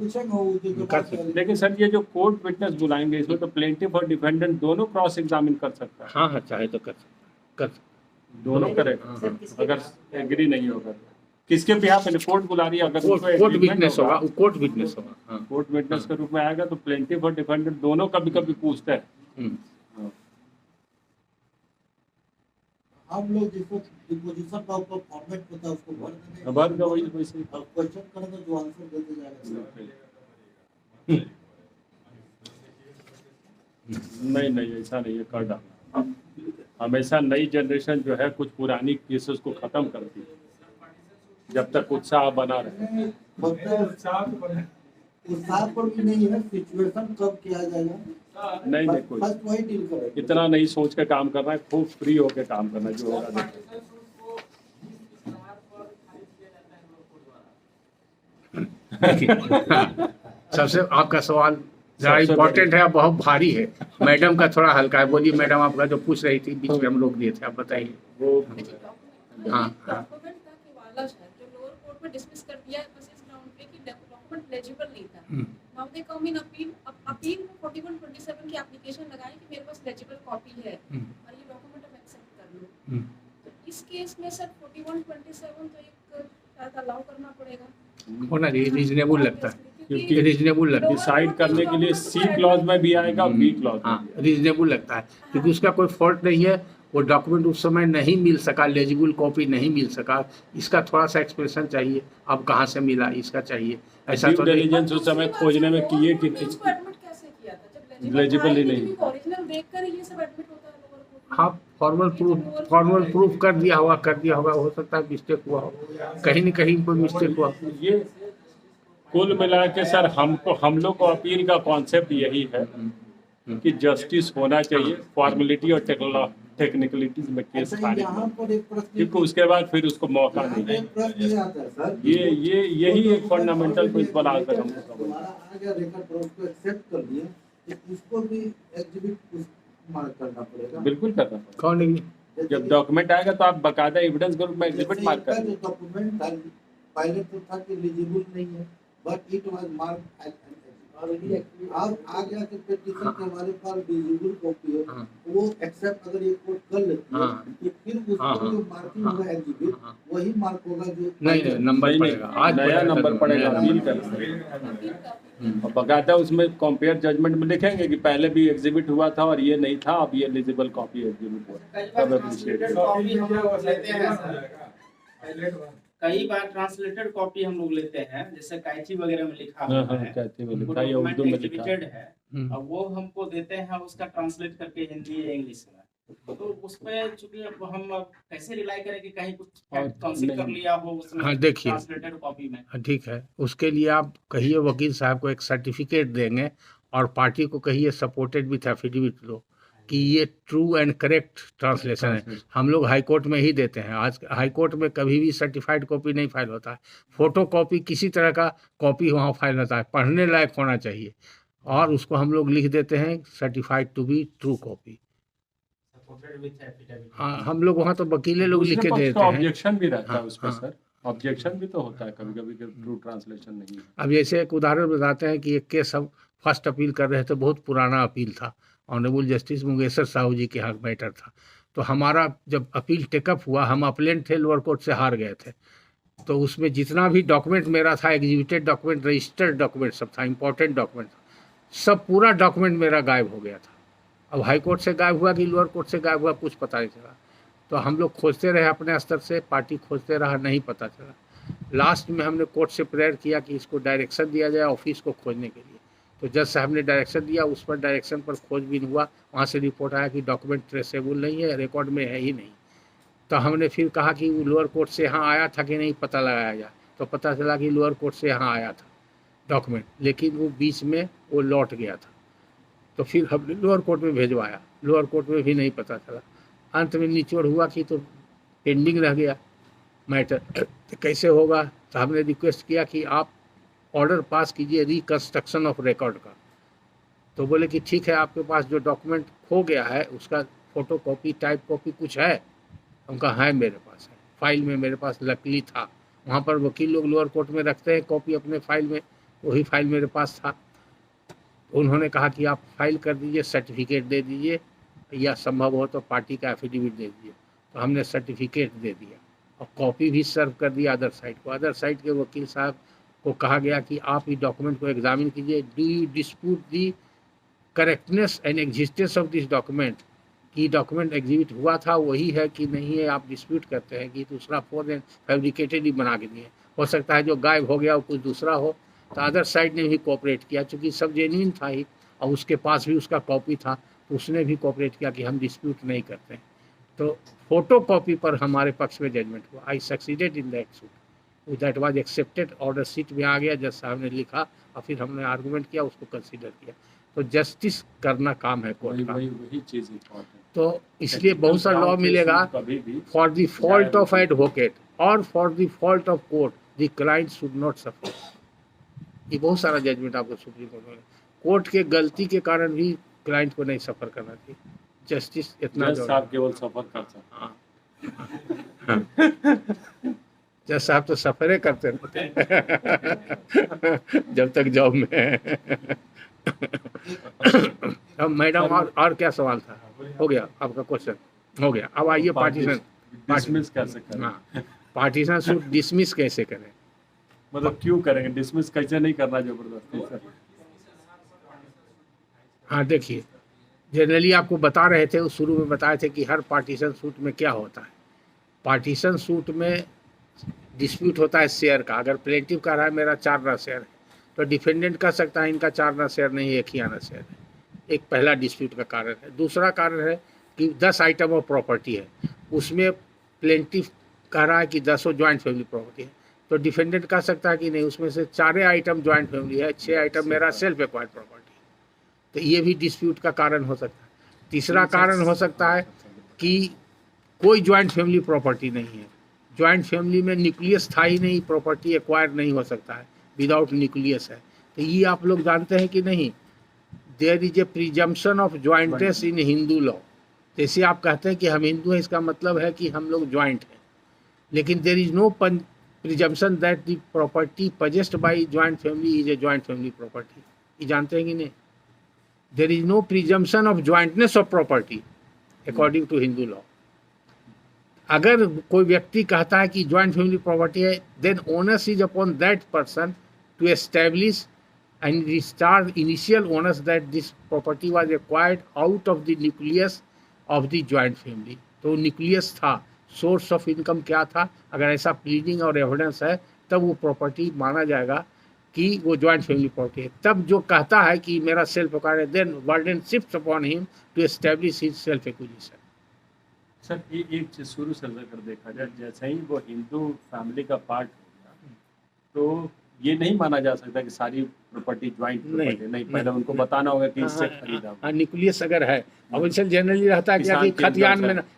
लेकिन सर ये जो कोर्ट विटनेस बुलाएंगे, इसमें तो प्लेंटिफ और डिफेंडेंट दोनों क्रॉस एग्जामिन कर सकता है। हाँ हाँ, चाहे तो कर दोनों करेगा। अगर एग्री नहीं होगा तो किसके बिहाफ पे कोर्ट बुला रही है? अगर कोर्ट विटनेस होगा, कोर्ट विटनेस होगा। हाँ, कोर्ट विटनेस के रूप में आएगा तो प्लेंटिफ और डिफेंडेंट दोनों कभी कभी पूछते हैं। हम्म। हम लोग जिसको डिपोजिशन का ऊपर फॉर्मेट होता है उसको भर देंगे, भर दो वही वैसे ही। और क्वेश्चन करेंगे जो आंसर देते जाएगा। नहीं ऐसा नहीं है, कर डालना। हमेशा नई जनरेशन जो है कुछ पुरानी केसेस को खत्म करती है, जब तक उत्साह बना रहे। उत्साह पर भी नहीं है, सिचुएशन कब किया जाएगा नहीं कोई बस वही डील करेंगे। इतना नहीं सोच के काम करना है, खूब फ्री होके काम करना है, जो होगा देखो। सबसे आपका सवाल जरा इम्पोर्टेंट है, बहुत भारी है। मैडम का थोड़ा हल्का है। बोलिए मैडम, आपका जो पूछ रही थी, बीच में हम रोक दिए थे, आप बताइए। वो हाँ, डॉक्यूमेंट था कि वाला है जो लोअर कोर्ट में डिसमिस कर दिया है बस इस ग्राउंड पे कि डॉक्यूमेंट लेजिबल नहीं था। Now they come in appeal, अब अपील में 4127 की एप्लीकेशन लगाई कि मेरे पास लेजिबल कॉपी है और ये डॉक्यूमेंट अब एक्सेप्ट कर लो। तो इस केस में सर 4127 तो एक शायद अलाउ करना पड़ेगा। होना रीजनेबल लगता है, क्योंकि रीजनेबल लगता है। डिसाइड करने के लिए सी क्लॉज में भी आएगा, बी क्लॉज में। हाँ, रीजनेबल लगता है, क्योंकि उसका कोई फॉल्ट नहीं है। वो डॉक्यूमेंट उस समय नहीं मिल सका, लेजिबल कॉपी नहीं मिल सका, इसका थोड़ा सा एक्सप्रेशन चाहिए, अब कहाँ से मिला इसका चाहिए। ऐसा तो नहीं। डिलीजेंस उस समय खोजने में किए कि इसको एडमिट कैसे किया था जब लेजिबल ही नहीं। ओरिजिनल देखकर ये सब एडमिट होता है लोअर कोर्ट में। हाँ, फॉर्मल प्रूफ कर दिया होगा, हो सकता है मिस्टेक हुआ हो, कहीं न कहीं कोई मिस्टेक हुआ। ये कुल मिला के सर हम लोग को अपील का कॉन्सेप्ट यही है कि जस्टिस होना चाहिए, फॉर्मेलिटी और टेक्निकलिटीज में केस अच्छा, खाने यहाँ पर एक प्रश्न, क्योंकि उसके बाद फिर उसको मौका नहीं है। एक प्रश्न ये आता है सर, यही एक फंडामेंटल प्रिंसिपल आज तक हमको हमारा आ गया रिकॉर्ड पर उसको एक्सेप्ट कर दिया, तो इसको भी एग्जिबिट मार्क करना पड़ेगा। बिल्कुल करना पड़ेगा। कौन नहीं? जब डॉक्यूमेंट आएगा तो आप बकायदा एविडेंस के रूप में एग्जिबिट मार्क जैसे करेंगे। इसका जो डॉक्यूमेंट था पहले तो था कि एलिजिबल नहीं है, but it was marked as अब आ गया कि पेटिशन के हमारे पास एलिजिबल कॉपी है, वो एक्सेप्ट अगर ये कोर्ट कर लेती है तो फिर उसको जो मार्किंग होगा एग्जिबिट वही मार्क होगा जो नहीं, नंबर पड़ेगा, आज नया नंबर पड़ेगा, अपील कर करेंगे। और बकायदा उसमें कंपेयर जजमेंट में लिखेंगे कि पहले भी एग्जिबिट हुआ था और ये नहीं था, अब ये एलिजिबल कॉपी एग्जिबिट हुआ, तब एप्रिशिएट। कई बार ट्रांसलेटेड कॉपी हम लोग लेते हैं, जैसे कैची वगैरह में लिखा हाँ हुआ हाँ है, कहते हुए उनको लिखा या डॉक्यूमेंट उर्दू में लिखा एग्जीबिटेड है, हम्म। अब वो हमको देते हैं उसका ट्रांसलेट करके हिंदी या इंग्लिश में, तो उस पे चूंकि अब हम अब कैसे रिलाई करें कि कहीं कुछ फैक्ट कंसीडर कर नहीं। लिया हो उसमें हाँ, देखिए। ट्रांसलेटेड कॉपी में। हाँ, ठीक है, उसके लिए आप कहिए वकील साहब को एक सर्टिफिकेट देंगे और पार्टी को कहिए सपोर्टेड विथ एफिडेविट लो कि ये ट्रू एंड करेक्ट ट्रांसलेशन है। Translation। हम लोग हाई कोर्ट में ही देते हैं। आज हाई कोर्ट में कभी भी सर्टिफाइड कॉपी नहीं फाइल होता है। फोटो कॉपी किसी तरह का कॉपी वहाँ फाइल होता है, पढ़ने लायक होना चाहिए, और उसको हम लोग लिख देते हैं certified to be true copy. Supported with affidavit. हाँ, हम लोग वहाँ तो वकीले लोग लिख दूसरे के पक्ष देते का हैं। ऑब्जेक्शन भी रहता है हाँ, उस पर हाँ। सर, ऑब्जेक्शन भी तो होता है कभी कभी कि ट्रू ट्रांसलेशन नहीं है। अब जैसे एक उदाहरण बताते हैं कि एक केस हम फर्स्ट अपील कर रहे थे, बहुत पुराना अपील था, ऑनरेबल जस्टिस मुंगेशर साहू जी के यहाँ मैटर था। तो हमारा जब अपील टेकअप हुआ, हम अपलेंट थे, लोअर कोर्ट से हार गए थे, तो उसमें जितना भी डॉक्यूमेंट मेरा था, एग्जीक्यूटेड डॉक्यूमेंट, रजिस्टर्ड डॉक्यूमेंट सब था, इंपॉर्टेंट डॉक्यूमेंट था, सब पूरा डॉक्यूमेंट मेरा गायब हो गया था। अब हाई कोर्ट से गायब हुआ कि लोअर कोर्ट से गायब हुआ, कुछ पता नहीं चला। तो हम लोग खोजते रहे अपने स्तर से, पार्टी खोजते रहा, नहीं पता चला। लास्ट में हमने कोर्ट से प्रेयर किया कि इसको डायरेक्शन दिया जाए ऑफिस को खोजने के लिए। तो जज साहब ने डायरेक्शन दिया, उस पर डायरेक्शन पर खोजबीन हुआ, वहाँ से रिपोर्ट आया कि डॉक्यूमेंट ट्रेसेबल नहीं है, रिकॉर्ड में है ही नहीं। तो हमने फिर कहा कि वो लोअर कोर्ट से यहाँ आया था कि नहीं, पता लगाया जाए। तो पता चला कि लोअर कोर्ट से यहाँ आया था डॉक्यूमेंट, लेकिन वो बीच में वो लौट गया था। तो फिर हमने लोअर कोर्ट में भेजवाया, लोअर कोर्ट में भी नहीं पता चला। अंत में निचोड़ हुआ कि तो पेंडिंग रह गया मैटर, तो कैसे होगा। तो हमने रिक्वेस्ट किया कि आप ऑर्डर पास कीजिए रिकंस्ट्रक्शन ऑफ रिकॉर्ड का। तो बोले कि ठीक है, आपके पास जो डॉक्यूमेंट खो गया है उसका फोटो कॉपी, टाइप कॉपी कुछ है? उनका है, मेरे पास है, फाइल में मेरे पास लकली था। वहाँ पर वकील लोग लोअर कोर्ट में रखते हैं कॉपी अपने फाइल में, वही फाइल मेरे पास था। उन्होंने कहा कि आप फाइल कर दीजिए, सर्टिफिकेट दे दीजिए, या संभव हो तो पार्टी का एफिडेविट दे दीजिए। तो हमने सर्टिफिकेट दे दिया और कॉपी भी सर्व कर दिया अदर साइड को। अदर साइड के वकील साहब को कहा गया कि आप इस डॉक्यूमेंट को एग्जामिन कीजिए, do you dispute the correctness and existence of this document, कि डॉक्यूमेंट एग्जिबिट हुआ था वही है कि नहीं है, आप डिस्प्यूट करते हैं कि दूसरा फोर एंड फैब्रिकेटेड ही बना के दिए, हो सकता है जो गायब हो गया वो कुछ दूसरा हो। तो अदर साइड ने भी कोऑपरेट किया, चूँकि सब जेन्युइन था ही और उसके पास भी उसका कॉपी था, तो उसने भी कोऑपरेट किया कि हम डिस्प्यूट नहीं करते हैं। तो फोटो कॉपी पर हमारे पक्ष में जजमेंट हुआ। I succeeded in that suit, that was accepted, order sheet में आ गया, जज साहब ने लिखा और फिर हमने आर्गूमेंट किया, उसको कंसीडर किया। तो जस्टिस करना काम है कोर्ट का। वही चीज इम्पोर्टेंट। तो इसलिए बहुत सा लॉ मिलेगा, कभी भी for the fault of advocate और for the fault of court the client should not suffer. ये बहुत सारा जजमेंट आपको सुप्रीम कोर्ट में, कोर्ट के गलती के कारण भी क्लाइंट को नहीं सफर करना चाहिए। जस्टिस इतना जज साहब केवल सफर कर सकते हैं। जज साहब तो सफर करते रहते जब तक जॉब में है। अब मैडम और क्या सवाल था? हो गया आपका क्वेश्चन, हो गया। अब आइए पार्टीशन, डिसमिस कैसे करें? हाँ, पार्टीशन सूट डिसमिस कैसे करें? मतलब क्यों करेंगे डिसमिस, कैसे नहीं करना जबरदस्ती सर? हाँ, देखिए, जनरली आपको बता रहे थे, उस शुरू में बताए थे कि हर पार्टीशन सूट में क्या होता है। पार्टीशन सूट में डिस्प्यूट होता है शेयर का। अगर प्लेंटिव कह रहा है मेरा 4 आना शेयर है, तो डिफेंडेंट कह सकता है इनका 4 आना शेयर नहीं, 1 ही आना शेयर है। एक पहला डिस्प्यूट का कारण है। दूसरा कारण है कि 10 आइटम ऑफ प्रॉपर्टी है, उसमें प्लेंटिव कह रहा है कि 10 ज्वाइंट फैमिली प्रॉपर्टी है, तो डिफेंडेंट कह सकता है कि नहीं, उसमें से 4 आइटम ज्वाइंट फैमिली है, 6 आइटम मेरा सेल्फ एक्वायर्ड प्रॉपर्टी। तो ये भी डिस्प्यूट का कारण हो सकता है। तीसरा कारण हो सकता है कि कोई ज्वाइंट फैमिली प्रॉपर्टी नहीं है, ज्वाइंट फैमिली में न्यूक्लियस था ही नहीं, प्रॉपर्टी एक्वायर नहीं हो सकता है, विदाउट न्यूक्लियस है। तो ये आप लोग जानते हैं कि नहीं, there is a presumption of jointness in Hindu law. जैसे आप कहते हैं कि हम हिंदू हैं, इसका मतलब है कि हम लोग ज्वाइंट हैं, लेकिन there is no presumption that the property possessed by joint family is a joint family property. ये जानते हैं कि नहीं? There is no presumption of jointness of property according to Hindu law. अगर कोई व्यक्ति कहता है कि ज्वाइंट फैमिली प्रॉपर्टी है, then onus is upon that person to establish and restart initial owners that this property was acquired out of the nucleus of the joint family। तो न्यूक्लियस था, सोर्स ऑफ इनकम क्या था, अगर ऐसा प्लीडिंग और एविडेंस है तब वो प्रॉपर्टी माना जाएगा कि वो जॉइंट फैमिली प्रॉपर्टी है। तब जो कहता है कि मेरा सेल्फ एक्वायर है, then burden shifts upon him to establish his self acquisition. Sir एक चीज शुरू से अगर देखा जाए, जैसे ही वो हिंदू फैमिली का पार्ट हो गया तो ये नहीं माना जा सकता कि सारी प्रॉपर्टी ज्वाइंट प्रॉपर्टी नहीं, पहले उनको बताना होगा कि इससे खरीदा। हाँ, न्यूक्लियस अगर है, अब इनसे जनरली रहता है कि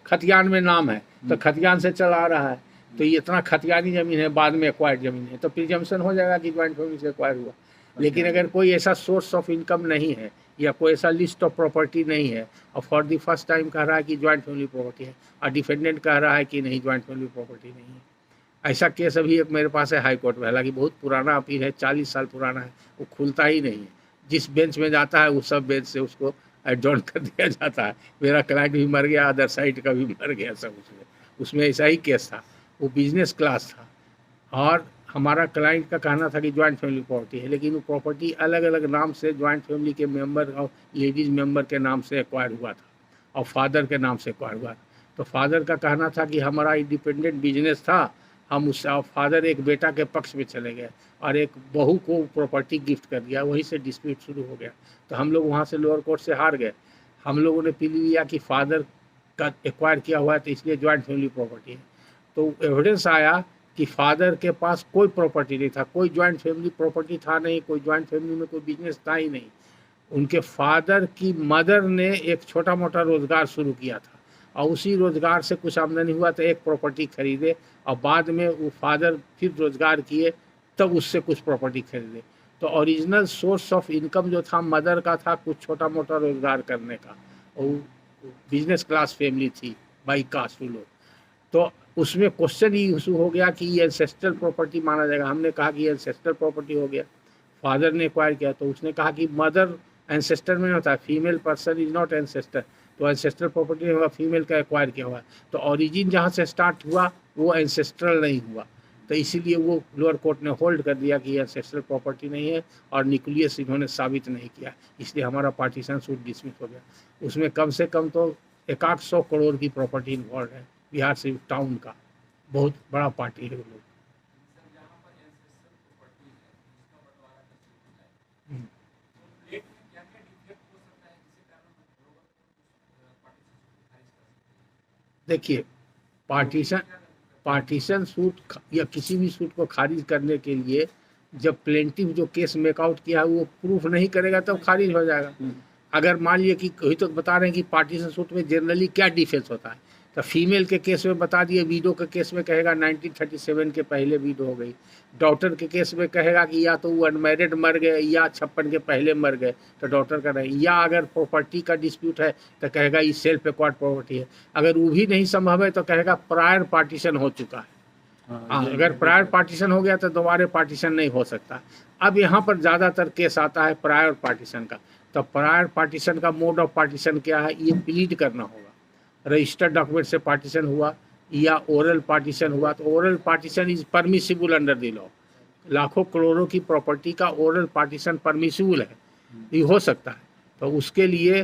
खतियान में नाम है तो खतियान से चला आ रहा है, तो ये इतना खतियानी जमीन है, बाद में एक्वायर्ड जमीन है, तो प्रिजम्पशन हो जाएगा कि ज्वाइंट फैमिली से एक्वायर हुआ। लेकिन अगर कोई ऐसा सोर्स ऑफ इनकम नहीं है या कोई ऐसा लिस्ट ऑफ प्रॉपर्टी नहीं है और फॉर द फर्स्ट टाइम कह रहा है कि ज्वाइंट फैमिली प्रॉपर्टी है और डिफेंडेंट कह रहा है कि नहीं ज्वाइंट फैमिली प्रॉपर्टी नहीं है, ऐसा केस अभी एक मेरे पास है हाई कोर्ट में, हालांकि बहुत पुराना अपील है, 40 साल पुराना है, वो खुलता ही नहीं है। जिस बेंच में जाता है उस सब बेंच से उसको एडजॉर्न कर दिया जाता है। मेरा क्लाइंट भी मर गया, अदर साइड का भी मर गया, सब उसमें ऐसा ही केस था। वो बिजनेस क्लास था और हमारा क्लाइंट का कहना था कि ज्वाइंट फैमिली प्रॉपर्टी है, लेकिन वो प्रॉपर्टी अलग अलग नाम से ज्वाइंट फैमिली के मेंबर और लेडीज मेंबर के नाम से एक्वायर हुआ था और फादर के नाम से एक्वायर हुआ था। तो फादर का कहना था कि हमारा इंडिपेंडेंट बिजनेस था, हम उससे फादर एक बेटा के पक्ष में चले गए और एक बहू को प्रॉपर्टी गिफ्ट कर दिया, वहीं से डिस्प्यूट शुरू हो गया। तो हम लोग वहाँ से लोअर कोर्ट से हार गए। हम लोगों ने पी लिया कि फादर का एक्वायर किया हुआ है तो इसलिए ज्वाइंट फैमिली प्रॉपर्टी है। तो एविडेंस आया कि फादर के पास कोई प्रॉपर्टी नहीं था, कोई ज्वाइंट फैमिली प्रॉपर्टी था नहीं, कोई ज्वाइंट फैमिली में कोई बिजनेस था ही नहीं। उनके फादर की मदर ने एक छोटा मोटा रोजगार शुरू किया था और उसी रोजगार से कुछ आमदनी हुआ तो एक प्रॉपर्टी खरीदे और बाद में वो फादर फिर रोजगार किए तब उससे कुछ प्रॉपर्टी खरीदे। तो ओरिजिनल सोर्स ऑफ इनकम जो था मदर का था कुछ छोटा मोटा रोजगार करने का, और बिजनेस क्लास फैमिली थी बाई कास्ट लोग। तो उसमें क्वेश्चन ही इशू हो गया कि ये एंसेस्ट्रल प्रॉपर्टी माना जाएगा। हमने कहा कि ये एंसेस्ट्रल प्रॉपर्टी हो गया, फादर ने एक्वायर किया, तो उसने कहा कि मदर एंसेस्टर में नहीं होता, female person is not ancestor, तो एंसेस्ट्रल प्रॉपर्टी नहीं हुआ, फीमेल का एक्वायर किया हुआ। तो ओरिजिन जहाँ से स्टार्ट हुआ वो एंसेस्ट्रल नहीं हुआ, तो इसीलिए वो लोअर कोर्ट ने होल्ड कर दिया कि एंसेस्ट्रल प्रॉपर्टी नहीं है और न्यूक्लियस इन्होंने साबित नहीं किया, इसलिए हमारा पार्टीशन सूट डिसमिस हो गया। उसमें कम से कम तो 100 करोड़ की प्रॉपर्टी इन्वॉल्व है, बिहार से टाउन का बहुत बड़ा पार्टी है वो लोग। देखिए, पार्टीशन सूट या किसी भी सूट को खारिज करने के लिए जब प्लेंटिफ जो केस मेकआउट किया है वो प्रूफ नहीं करेगा तब खारिज हो जाएगा। अगर मान लिए कि कोई तो बता रहे हैं कि पार्टीशन सूट में जनरली क्या डिफेंस होता है, तो फीमेल के केस में बता दिए, वीडो के केस में कहेगा 1937 के पहले वीडो हो गई, डॉटर के केस में कहेगा कि या तो वो अनमैरिड मर गए या 56 के पहले मर गए तो डॉटर का नहीं, या अगर प्रॉपर्टी का डिस्प्यूट है तो कहेगा ये सेल्फ एक्वायर्ड प्रॉपर्टी है। अगर वो भी नहीं संभव है तो कहेगा प्रायर पार्टीशन हो चुका है। अगर प्रायर पार्टीशन हो गया तो दोबारा पार्टीशन नहीं हो सकता। अब यहाँ पर ज़्यादातर केस आता है प्रायर पार्टीशन का, तो प्रायर पार्टीशन का मोड ऑफ पार्टीशन क्या है ये प्लीड करना होगा। रजिस्टर्ड डॉक्यूमेंट से पार्टीशन हुआ या ओरल पार्टीशन हुआ, तो oral partition is permissible under the law. लाखों करोड़ों की प्रॉपर्टी का ओरल पार्टीशन परमिसिबल है, ये हो सकता है, तो उसके लिए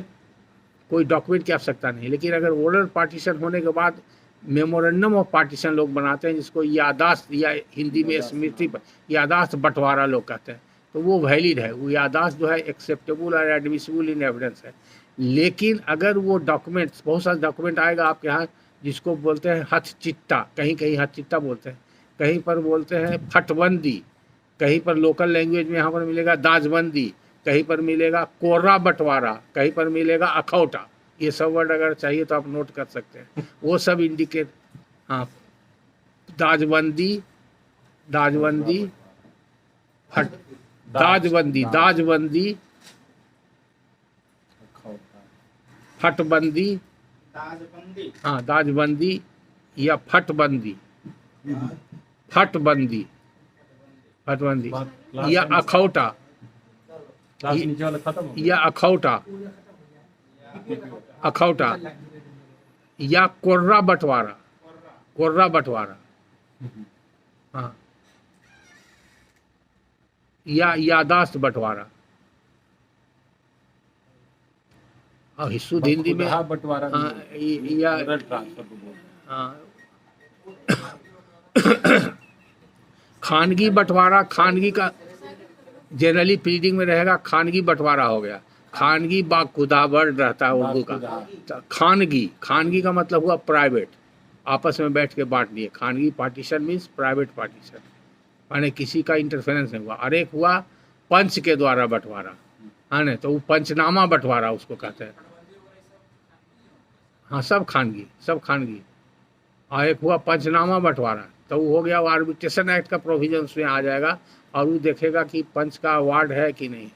कोई डॉक्यूमेंट की आवश्यकता नहीं। लेकिन अगर ओरल पार्टीशन होने के बाद मेमोरेंडम ऑफ पार्टीशन लोग बनाते हैं, जिसको यादाश्त या हिंदी में स्मृति यादाश्त बंटवारा लोग कहते हैं, तो वो वैलिड है। वो यादाश्त जो है एक्सेप्टेबल और एडमिसिबल इन एविडेंस है। लेकिन अगर वो डॉक्यूमेंट्स, बहुत सारे डॉक्यूमेंट आएगा आपके यहाँ जिसको बोलते हैं हथ चिट्टा, कहीं कहीं हथ चिट्टा बोलते हैं, कहीं पर बोलते हैं फटबंदी, कहीं पर लोकल लैंग्वेज में यहाँ पर मिलेगा दाजबंदी, कहीं पर मिलेगा कोर्रा बंटवारा, कहीं पर मिलेगा अखौटा। ये सब वर्ड अगर चाहिए तो आप नोट कर सकते हैं, वो सब इंडिकेट। हाँ, दाजबंदी, दाजबंदी, दाजबंदी, दाजबंदी, फटबंदी, हाँ दाजबंदी या फटबंदी, फटबंदी, फटबंदी या अखौटा, या अखौटा, अखौटा या कोर्रा बंटवारा, कोर्रा बंटवारा, हाँ, या यादाश्त बंटवारा। और शुद्ध हिंदी में बंटवारा या ट्रांसफर, हाँ, खानगी बंटवारा, खानगी का जनरली प्लीडिंग में रहेगा खानगी बंटवारा हो गया। खानगी बा खुदा वर्ड रहता है उर्दू का। तो खानगी, खानगी का मतलब हुआ प्राइवेट, आपस में बैठ के बांट दिए। खानगी पार्टीशन मीन्स प्राइवेट पार्टीशन, माने किसी का इंटरफेरेंस नहीं हुआ। और एक हुआ पंच के द्वारा बंटवारा, है ना, तो वो पंचनामा बंटवारा उसको कहते हैं। हाँ, सब खानगी, सब खानगी। और एक हुआ पंचनामा बंटवारा, तो वो हो गया, वो आर्बिट्रेशन एक्ट का प्रोविजन उसमें आ जाएगा और वो देखेगा कि पंच का अवार्ड है कि नहीं,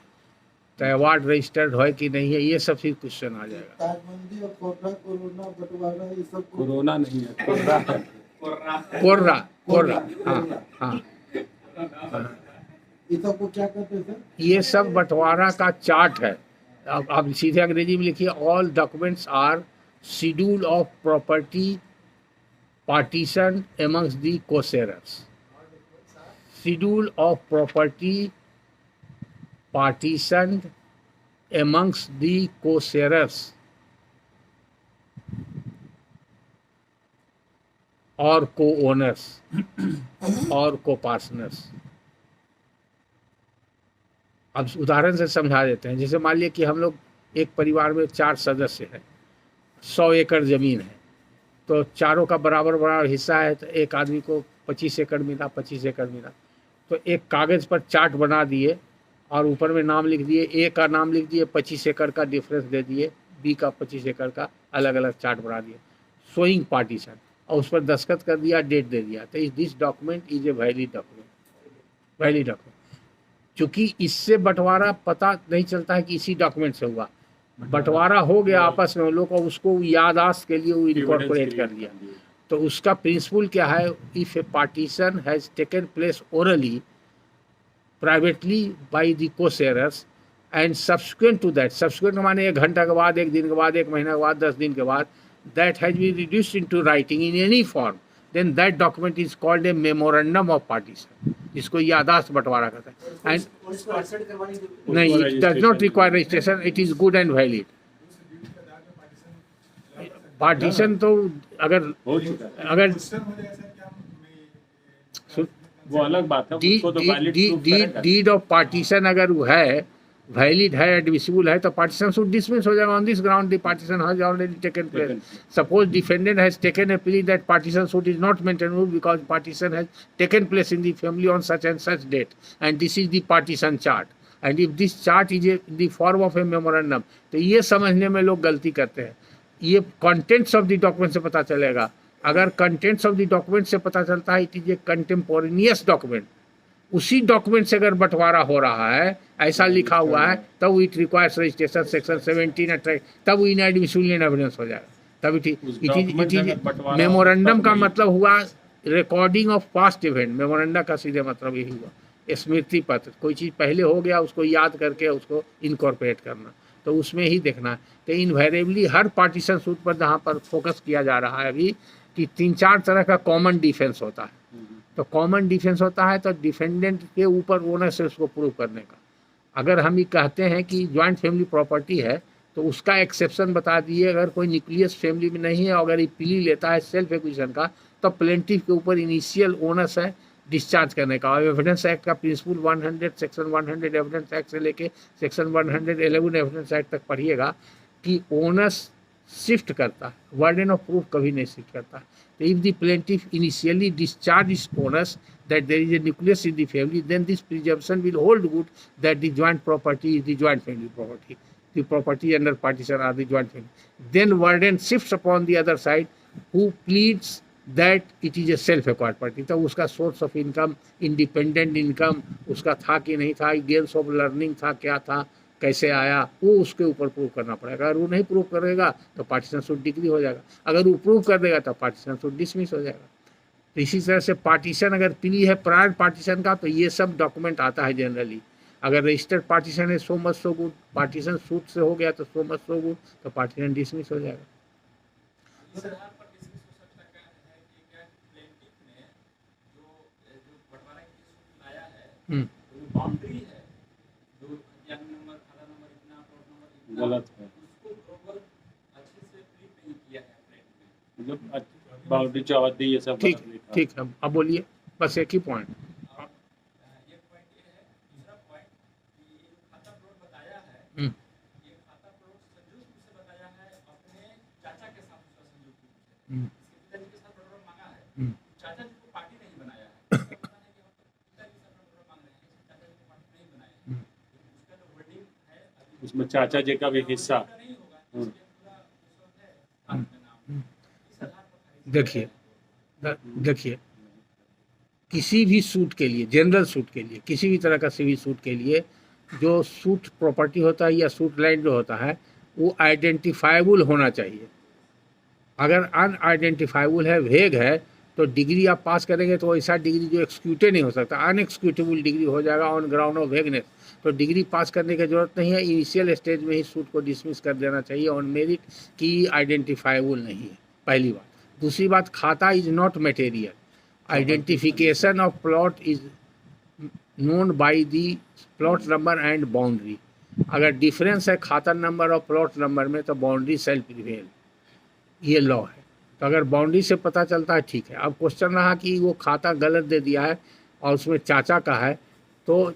तो अवार्ड रजिस्टर्ड है कि नहीं है, ये सब चीज क्वेश्चन आ जाएगा। ताजमंदी और कोरोना बंटवारा ये सब कोरोना नहीं है, कोर्रा है। कोर्रा, कोर्रा, हाँ हाँ, ये सब को क्या कहते हैं सर? ये सब बंटवारा का चार्ट है। अब आप सीधे अंग्रेजी में लिखिए, all documents are schedule of property partition amongst the co-sharers. Schedule of property partitioned amongst the co-sharers or co-owners or co-partners. अब उदाहरण से समझा देते हैं। जैसे मान लिया कि हम लोग एक परिवार में 4 सदस्य हैं, 100 एकड़ जमीन है, तो चारों का बराबर बराबर हिस्सा है, तो एक आदमी को 25 एकड़ मिला, 25 एकड़ मिला। तो एक कागज़ पर चार्ट बना दिए और ऊपर में नाम लिख दिए, ए का नाम लिख दिए, 25 एकड़ का डिफरेंस दे दिए, बी का 25 एकड़ का, अलग अलग चार्ट बना दिए, शोइंग पार्टीशन, और उस पर दस्तखत कर दिया, डेट दे दिया। तो this document is a valid document, valid document. चूँकि इससे बंटवारा पता नहीं चलता है कि इसी डॉक्यूमेंट से हुआ, बंटवारा हो गया आपस में, उन लोग को उसको यादाश्त के लिए वो इनकॉर्पोरेट कर दिया। तो उसका प्रिंसिपल क्या है? If a partition has taken place orally privately by the co-sharers and subsequent to that, subsequent माने 1 घंटा के बाद, 1 दिन के बाद, 1 महीना के बाद, 10 दिन के बाद, that has been reduced into writing in any form, then that document is called a memorandum of partition, जिसको यादाश्त बंटवारा कहता है। एंड नहीं, it does not require registration, it is good and valid. Partition तो अगर हो चुका है, अगर वो अलग बात है, उसको तो वैलिड प्रूफ करेगा। डीड ऑफ पार्टीशन अगर वो है, वैलिड है, एडमिसिबल है, तो पार्टीशन शुड डिसमिस हो जाएगा। On this ground the partition has already taken place. Suppose defendant has taken a plea that partition should is not maintainable because partition has taken place in the family on such and such date and this is the partition chart and if this chart is the form of a memorandum. तो ये समझने में लोग गलती करते हैं। ये कंटेंट्स ऑफ द डॉक्यूमेंट से पता चलेगा। अगर कंटेंट्स ऑफ द डॉक्यूमेंट से पता चलता है इट इज ए कंटेम्पोरेनियस डॉक्यूमेंट, उसी डॉक्यूमेंट से अगर बंटवारा हो रहा है, ऐसा लिखा हुआ है, तब it requires registration section 17 attract, तब वो इनएडमिसिबल इन एविडेंस हो जाएगा। तब इट इज मेमोरेंडम का मतलब हुआ recording of past event. Memorandum का सीधे मतलब यही हुआ स्मृति पत्र, कोई चीज़ पहले हो गया उसको याद करके उसको इनकॉर्पोरेट करना, तो उसमें ही देखना है। तो इनवेरिएबली हर पार्टीशन सूट पर जहाँ पर फोकस किया जा रहा है अभी कि 3-4 तरह का कॉमन डिफेंस होता है। तो कॉमन डिफेंस होता है तो डिफेंडेंट के ऊपर ओनर से उसको प्रूव करने का। अगर हम ये कहते हैं कि ज्वाइंट फैमिली प्रॉपर्टी है तो उसका एक्सेप्शन बता दिए। अगर कोई न्यूक्लियस फैमिली में नहीं है, अगर ये प्ली लेता है सेल्फ एक्विजिशन का, तो प्लेंटिफ के ऊपर इनिशियल ओनर्स है डिस्चार्ज करने का। और एविडेंस एक्ट का प्रिंसिपल 100 सेक्शन 100 एविडेंस एक्ट से लेके सेक्शन 111 एविडेंस एक्ट तक पढ़िएगा कि ओनर्स शिफ्ट करता है, वर्डन ऑफ प्रूफ कभी नहीं शिफ्ट करता। तो if the plaintiff initially discharge is owners that there is a nucleus in the family, then this presumption will hold good that the joint property is the joint family property. The property under partition are the joint family. Then warden shifts upon the other side who pleads that it is a self-acquired property. तो उसका source of income, independent income उसका था कि नहीं था, gains of learning था क्या था, कैसे आया, वो उसके ऊपर प्रूव करना पड़ेगा। अगर वो नहीं प्रूव करेगा तो पार्टीशन सूट डिग्री हो जाएगा। अगर वो प्रूव कर देगा तो पार्टीशन सूट डिसमिस हो जाएगा। तो इसी तरह से पार्टीशन अगर प्ली है प्रायर पार्टीशन का तो ये सब डॉक्यूमेंट आता है जनरली। अगर रजिस्टर्ड पार्टीशन है so much so good, partition suit से हो गया तो सो मच सो गुड, तो पार्टीशन डिसमिस हो जाएगा। गलत है, मतलब बाउंड्री चौहद्दी ये सब ठीक गलत लिखा। ठीक है, अब बोलिए, बस एक ही पॉइंट। ये पॉइंट ये है। दूसरा पॉइंट कि खाता प्लॉट बताया है, हम्म, ये खाता प्लॉट संजू से बताया है अपने चाचा के साथ, उसका संजू हम्म, इसके पिताजी के साथ प्लॉट मांगा है। हम्म, चाचा जी को पार्टी नहीं बनाया है। उसका पता है कि हम पिताजी के साथ प्लॉट मांग रहे हैं, चाचा जी को पार्टी नहीं बनाया है। हम्म। लेकिन उसका जो वर्डिंग है अभी उसमें चाचा जी का भी हिस्सा। उसका नहीं होगा, इसलिए पूरा उसका है हाथ में नाम, इस आधार पर खारिज देखिए देखिए, किसी भी सूट के लिए, जनरल सूट के लिए, किसी भी तरह का सिविल सूट के लिए, जो सूट प्रॉपर्टी होता है या सूट लैंड जो होता है, वो आइडेंटिफाइबल होना चाहिए। अगर अनआइडेंटिफाइबल है, वेग है, तो डिग्री आप पास करेंगे तो ऐसा डिग्री जो एक्सक्यूटेड नहीं हो सकता, अनएक्सक्यूटेबल डिग्री हो जाएगा ऑन ग्राउंड ऑफ वेगनेस। तो डिग्री पास करने की जरूरत नहीं है, इनिशियल स्टेज में ही सूट को डिसमिस कर देना चाहिए ऑन मेरिट कि आइडेंटिफाइबल नहीं है, पहली बात। दूसरी बात, खाता is not material, identification of plot is known by the plot number and boundary. अगर डिफरेंस है खाता नंबर और प्लॉट नंबर में, तो बाउंड्री सेल प्रिवेल, ये लॉ है। तो अगर बाउंड्री से पता चलता है, ठीक है। अब क्वेश्चन रहा कि वो खाता गलत दे दिया है और उसमें चाचा का है, तो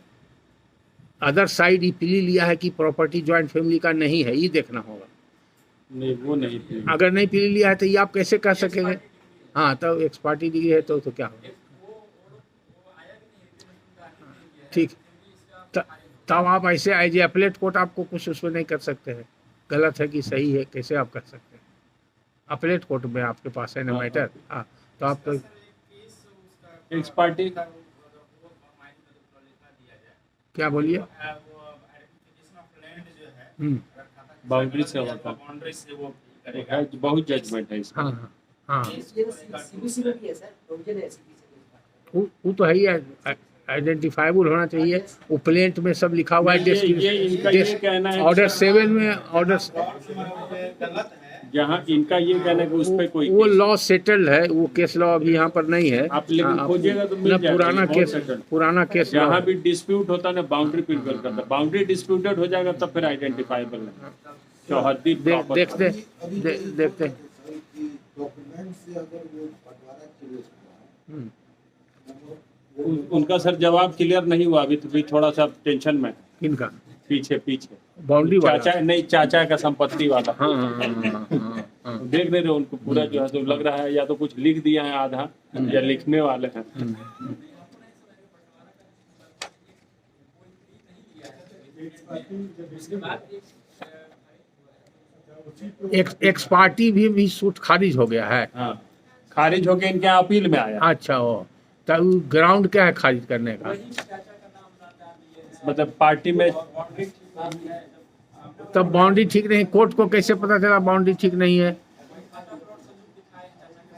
अदर साइड ही प्ली लिया है कि प्रॉपर्टी जॉइंट फैमिली का नहीं है, ये देखना होगा। नहीं वो नहीं थी। अगर नहीं प्ली लिया है तो ये आप कैसे कर सकेंगे? हाँ, तो एक्सपार्टी डिग्री है तो क्या होगा? ठीक, तब आप ऐसे एज ए अपलेट कोर्ट आपको कुछ उसमें नहीं कर सकते हैं, गलत है कि सही है, कैसे आप कर सकते हैं? अपलेट कोर्ट में आपके पास है ना मैटर। हाँ, तो आप तो एक्स पार्टी क्या बोलिए? हम्म, बाउंड्री से होता है। बाउंड्री से वो है, करेगा। बहुत जजमेंट है इसका। हाँ हाँ हाँ, सीबीसी में भी है सर, प्रोविजन है सीबीसी में। वो तो है ही, आइडेंटिफाइबल होना चाहिए। वो प्लेंट में सब लिखा हुआ है। ये इनका ये कहना है, ऑर्डर 7 में ऑर्डर, जहाँ इनका ये कहना है कि उस पे कोई वो केस- लॉ सेटल्ड है, वो केस लॉ अभी यहाँ पर नहीं है। आप लेकिन हाँ, खोजिएगा तो मिल ना जाएगा, पुराना बहुत केस, settled। पुराना केस लॉ जहाँ है। भी डिस्प्यूट होता है ना, बाउंड्री प्रिवेल करता है। बाउंड्री डिस्प्यूटेड हो जाएगा तब फिर आइडेंटिफाइबल है। चौहद्दी proper- देखते अभी देखते डॉक्यूमेंट से अगर वो बंटवारा क्लियर हुआ है, उनका सर जवाब क्लियर नहीं हुआ अभी, तो भी थोड़ा सा टेंशन में है। किनका? पीछे पीछे बाउंड्री वाला? चाचा नहीं, चाचा का संपत्ति वाला। हाँ हाँ हाँ हाँ, हाँ, हाँ। तो देख नहीं रहे उनको पूरा जो है, तो लग रहा है या तो कुछ लिख दिया है आधा, या लिखने वाले हैं। एक्स पार्टी भी सूट खारिज हो गया है। हाँ, खारिज होके इनके यहाँ अपील में आया। अच्छा, हो तो ग्राउंड क्या है खारिज करने का? मतलब पार्टी में तब बाउंड्री ठीक नहीं, कोर्ट को कैसे पता चला बाउंड्री ठीक नहीं है?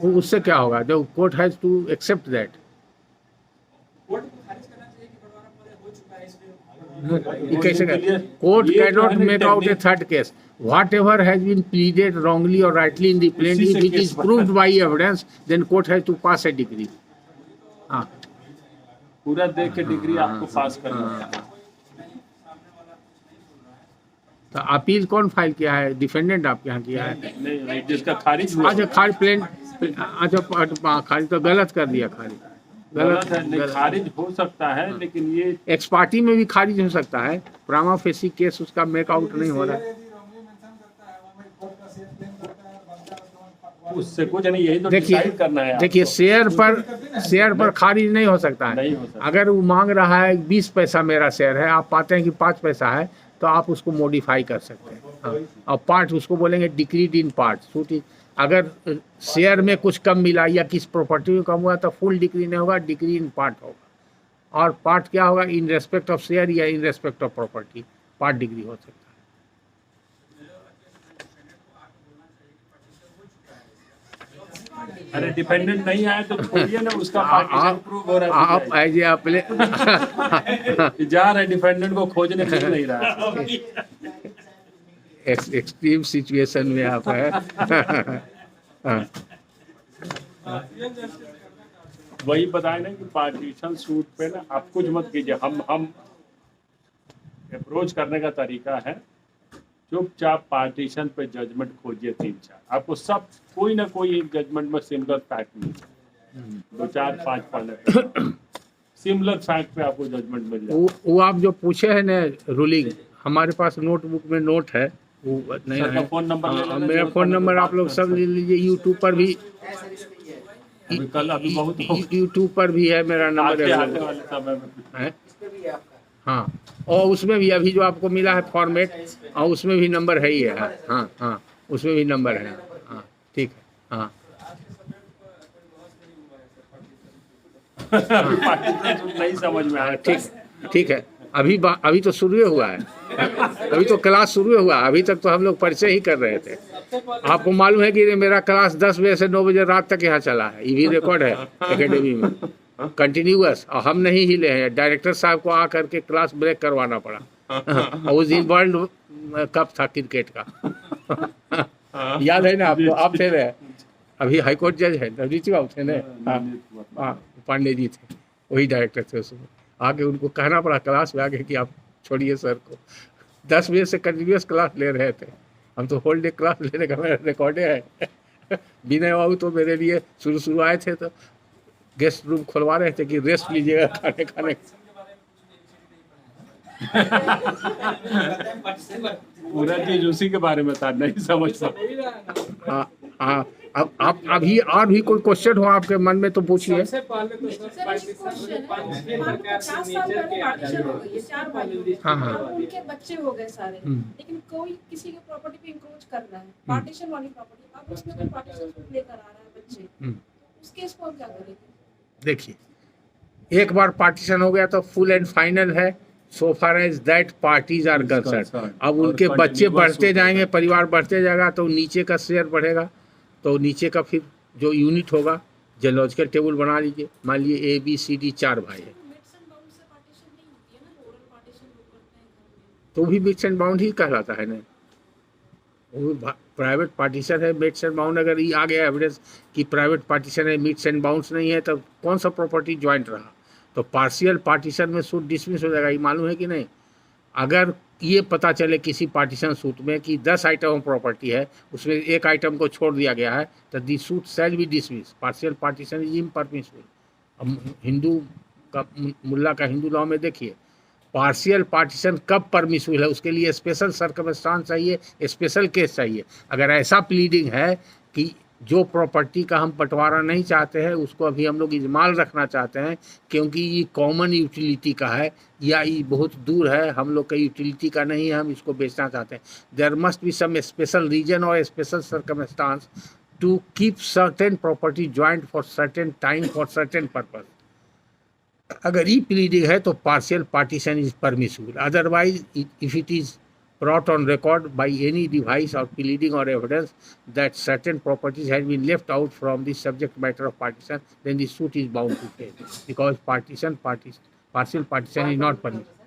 वो उससे क्या होगा? जो court has to accept that. Court को खारिज करना चाहिए कि बंटवारा पूरे हो चुका है, इसलिए ये कैसे के लिए- कोर्ट ये कैन जो नॉट है ना make out A technique- third case whatever has been pleaded wrongly or rightly in the plaintiff, उसी से if it case is proved by evidence, then court has to pass a decree. हाँ पूरा देख के डिग्री आपको पास करना है। तो अपील कौन फाइल किया है? डिफेंडेंट आपके यहाँ किया है? नहीं नहीं, जिसका खारिज हुआ अच्छा, खारिज प्लेन, अच्छा खारिज तो गलत कर दिया, खारिज गलत है। नहीं, गलत। खारिज हो सकता है, लेकिन ये एक्स पार्टी में भी खारिज हो सकता है, प्रामा फेसी केस उसका मेक आउट नहीं हो रहा है। यदि wrongly mention करता है, वो मैं कोर्ट का शेयर क्लेम करता है और बनता है उसका वन- उससे कुछ नहीं, यही तो देखिए डिसाइड करना है देखिए, आपको। शेयर पर खारिज नहीं हो सकता है। नहीं हो सकता। अगर वो मांग रहा है 20 पैसा मेरा शेयर है, आप पाते हैं कि 5 पैसा है, तो आप उसको मॉडिफाई कर सकते हैं। हाँ, और पार्ट उसको बोलेंगे डिक्रीड इन पार्ट सूट। अगर शेयर में कुछ कम मिला या किस प्रॉपर्टी में कम हुआ, तो फुल डिक्री नहीं होगा, डिक्री इन पार्ट होगा। और पार्ट क्या होगा? इन रेस्पेक्ट ऑफ शेयर या in respect of property part degree हो सकता है। अरे डिपेंडेंट नहीं आया तो खोलिए ना, उसका आप पार्टीशन प्रूव हो रहा है। आप एज ए अपने जा रहे डिपेंडेंट को खोजने मिल नहीं रहा है। एक्सट्रीम सिचुएशन में आप है। हाँ, वही बताए ना कि पार्टीशन सूट पे ना आप कुछ मत कीजिए। हम अप्रोच करने का तरीका है, चुपचाप पार्टीशन पे जजमेंट खोजिए 3-4, आपको सब कोई ना कोई एक जजमेंट में सिमिलर फैक्ट मिल 2-4-5 पढ़ने सिमिलर फैक्ट पे आपको जजमेंट मिल जाए। वो आप जो पूछे है ना रूलिंग, हमारे पास नोटबुक में नोट है, वो नहीं सर का है। फोन नंबर ले हाँ, लेना, मेरा जरूरत फोन पड़े तो नंबर बात आप लोग कर सब ले लीजिए। यूट्यूब पर भी, अभी कल अभी बहुत यूट्यूब पर भी है मेरा नंबर आते अवेलेबल वाले समय में है। हाँ, और उसमें भी अभी जो आपको मिला है फॉर्मेट, और उसमें भी नंबर है ही है। हाँ हाँ, उसमें भी नंबर है। हाँ ठीक है। हाँ अभी पार्टीशन नहीं समझ में आया। ठीक ठीक है। अभी तो शुरू हुआ है, अभी तो क्लास शुरू हुआ। अभी तक तो हम लोग परिचय ही कर रहे थे। आपको मालूम है कि मेरा क्लास 10 बजे से 9 बजे रात तक यहाँ चला है। ये भी रिकॉर्ड है एकेडमी में, कंटिन्यूअस। और हम नहीं हिले हैं, डायरेक्टर साहब को आकर के क्लास ब्रेक करवाना पड़ा। और उस दिन वर्ल्ड कप था क्रिकेट का, याद है ना आपको? आप थे ना, अभी हाईकोर्ट जज है नवनीत बाबू थे ना। हाँ, पांडे जी थे, वही डायरेक्टर थे उसमें। आगे उनको कहना पड़ा क्लास में आगे कि आप छोड़िए सर को। 10 बजे से कंटिन्यूस क्लास ले रहे थे हम, तो होल डे क्लास लेने का मेरा रिकॉर्ड है। विनय बाबू तो मेरे लिए शुरू आए थे तो गेस्ट रूम खुलवा रहे थे कि रेस्ट लीजिएगा खाने पूरा चीज उसी के बारे में था, नहीं समझ सकता। हाँ हाँ। अब आप अभी और भी कोई क्वेश्चन हो आपके मन में तो पूछिए। सर एक क्वेश्चन है, मान लो 50 साल पहले पार्टीशन हो गई है, 4 भाई, हाँ, हाँ। अब उनके बच्चे हो गए सारे, लेकिन कोई किसी के प्रॉपर्टी पे इंक्रोच कर रहा है, पार्टीशन वाली प्रॉपर्टी, अब उसमें कोई पार्टीशन लेकर आ रहा है बच्चे, उस केस को हम क्या करेंगे? देखिए, एक बार पार्टीशन हो गया तो फुल एंड फाइनल है, so far as that parties are concern. अब उनके बच्चे बढ़ते जाएंगे, परिवार बढ़ते जाएगा, तो नीचे का शेयर बढ़ेगा, तो नीचे का फिर जो यूनिट होगा, जियोलॉजिकल टेबल बना लीजिए। मान लीजिए ABCD 4 भाई है, मिट्स एंड बाउंड से पार्टीशन नहीं होती है ना, ओरल पार्टीशन लोग करते हैं घर में। तो भी मिट्स एंड बाउंड ही कहलाता है ना। वो प्राइवेट पार्टीशन है, मिट्स एंड बाउंड। अगर ये आ गया एविडेंस कि प्राइवेट पार्टीशन है, मिट्स एंड बाउंड्स नहीं है, तो कौन सा प्रॉपर्टी ज्वाइंट रहा? तो पार्शियल पार्टीशन में सूट डिसमिस हो जाएगा। ये मालूम है कि नहीं? अगर ये पता चले किसी पार्टीशन सूट में कि 10 आइटम प्रॉपर्टी है, उसमें एक आइटम को छोड़ दिया गया है, तो the suit shall be dismiss. Partial partition is impermissible. अब हिंदू का, मुल्ला का हिंदू लॉ में देखिए, पार्शियल पार्टीशन कब परमिसिबल है, उसके लिए स्पेशल सर्कमस्टांस चाहिए, स्पेशल केस चाहिए। अगर ऐसा प्लीडिंग है कि जो प्रॉपर्टी का हम बंटवारा नहीं चाहते हैं, उसको अभी हम लोग इजमाल रखना चाहते हैं क्योंकि ये कॉमन यूटिलिटी का है, या ये बहुत दूर है, हम लोग का यूटिलिटी का नहीं है, हम इसको बेचना चाहते हैं, there must be some special reason और special circumstance to keep certain property joint for certain time for certain purpose. अगर ई प्लीडिंग है तो partial partition is permissible. Otherwise if it is brought on record by any device or pleading or evidence that certain properties has been left out from the subject matter of partition, then the suit is bound to fail, because partial partition is not permissible.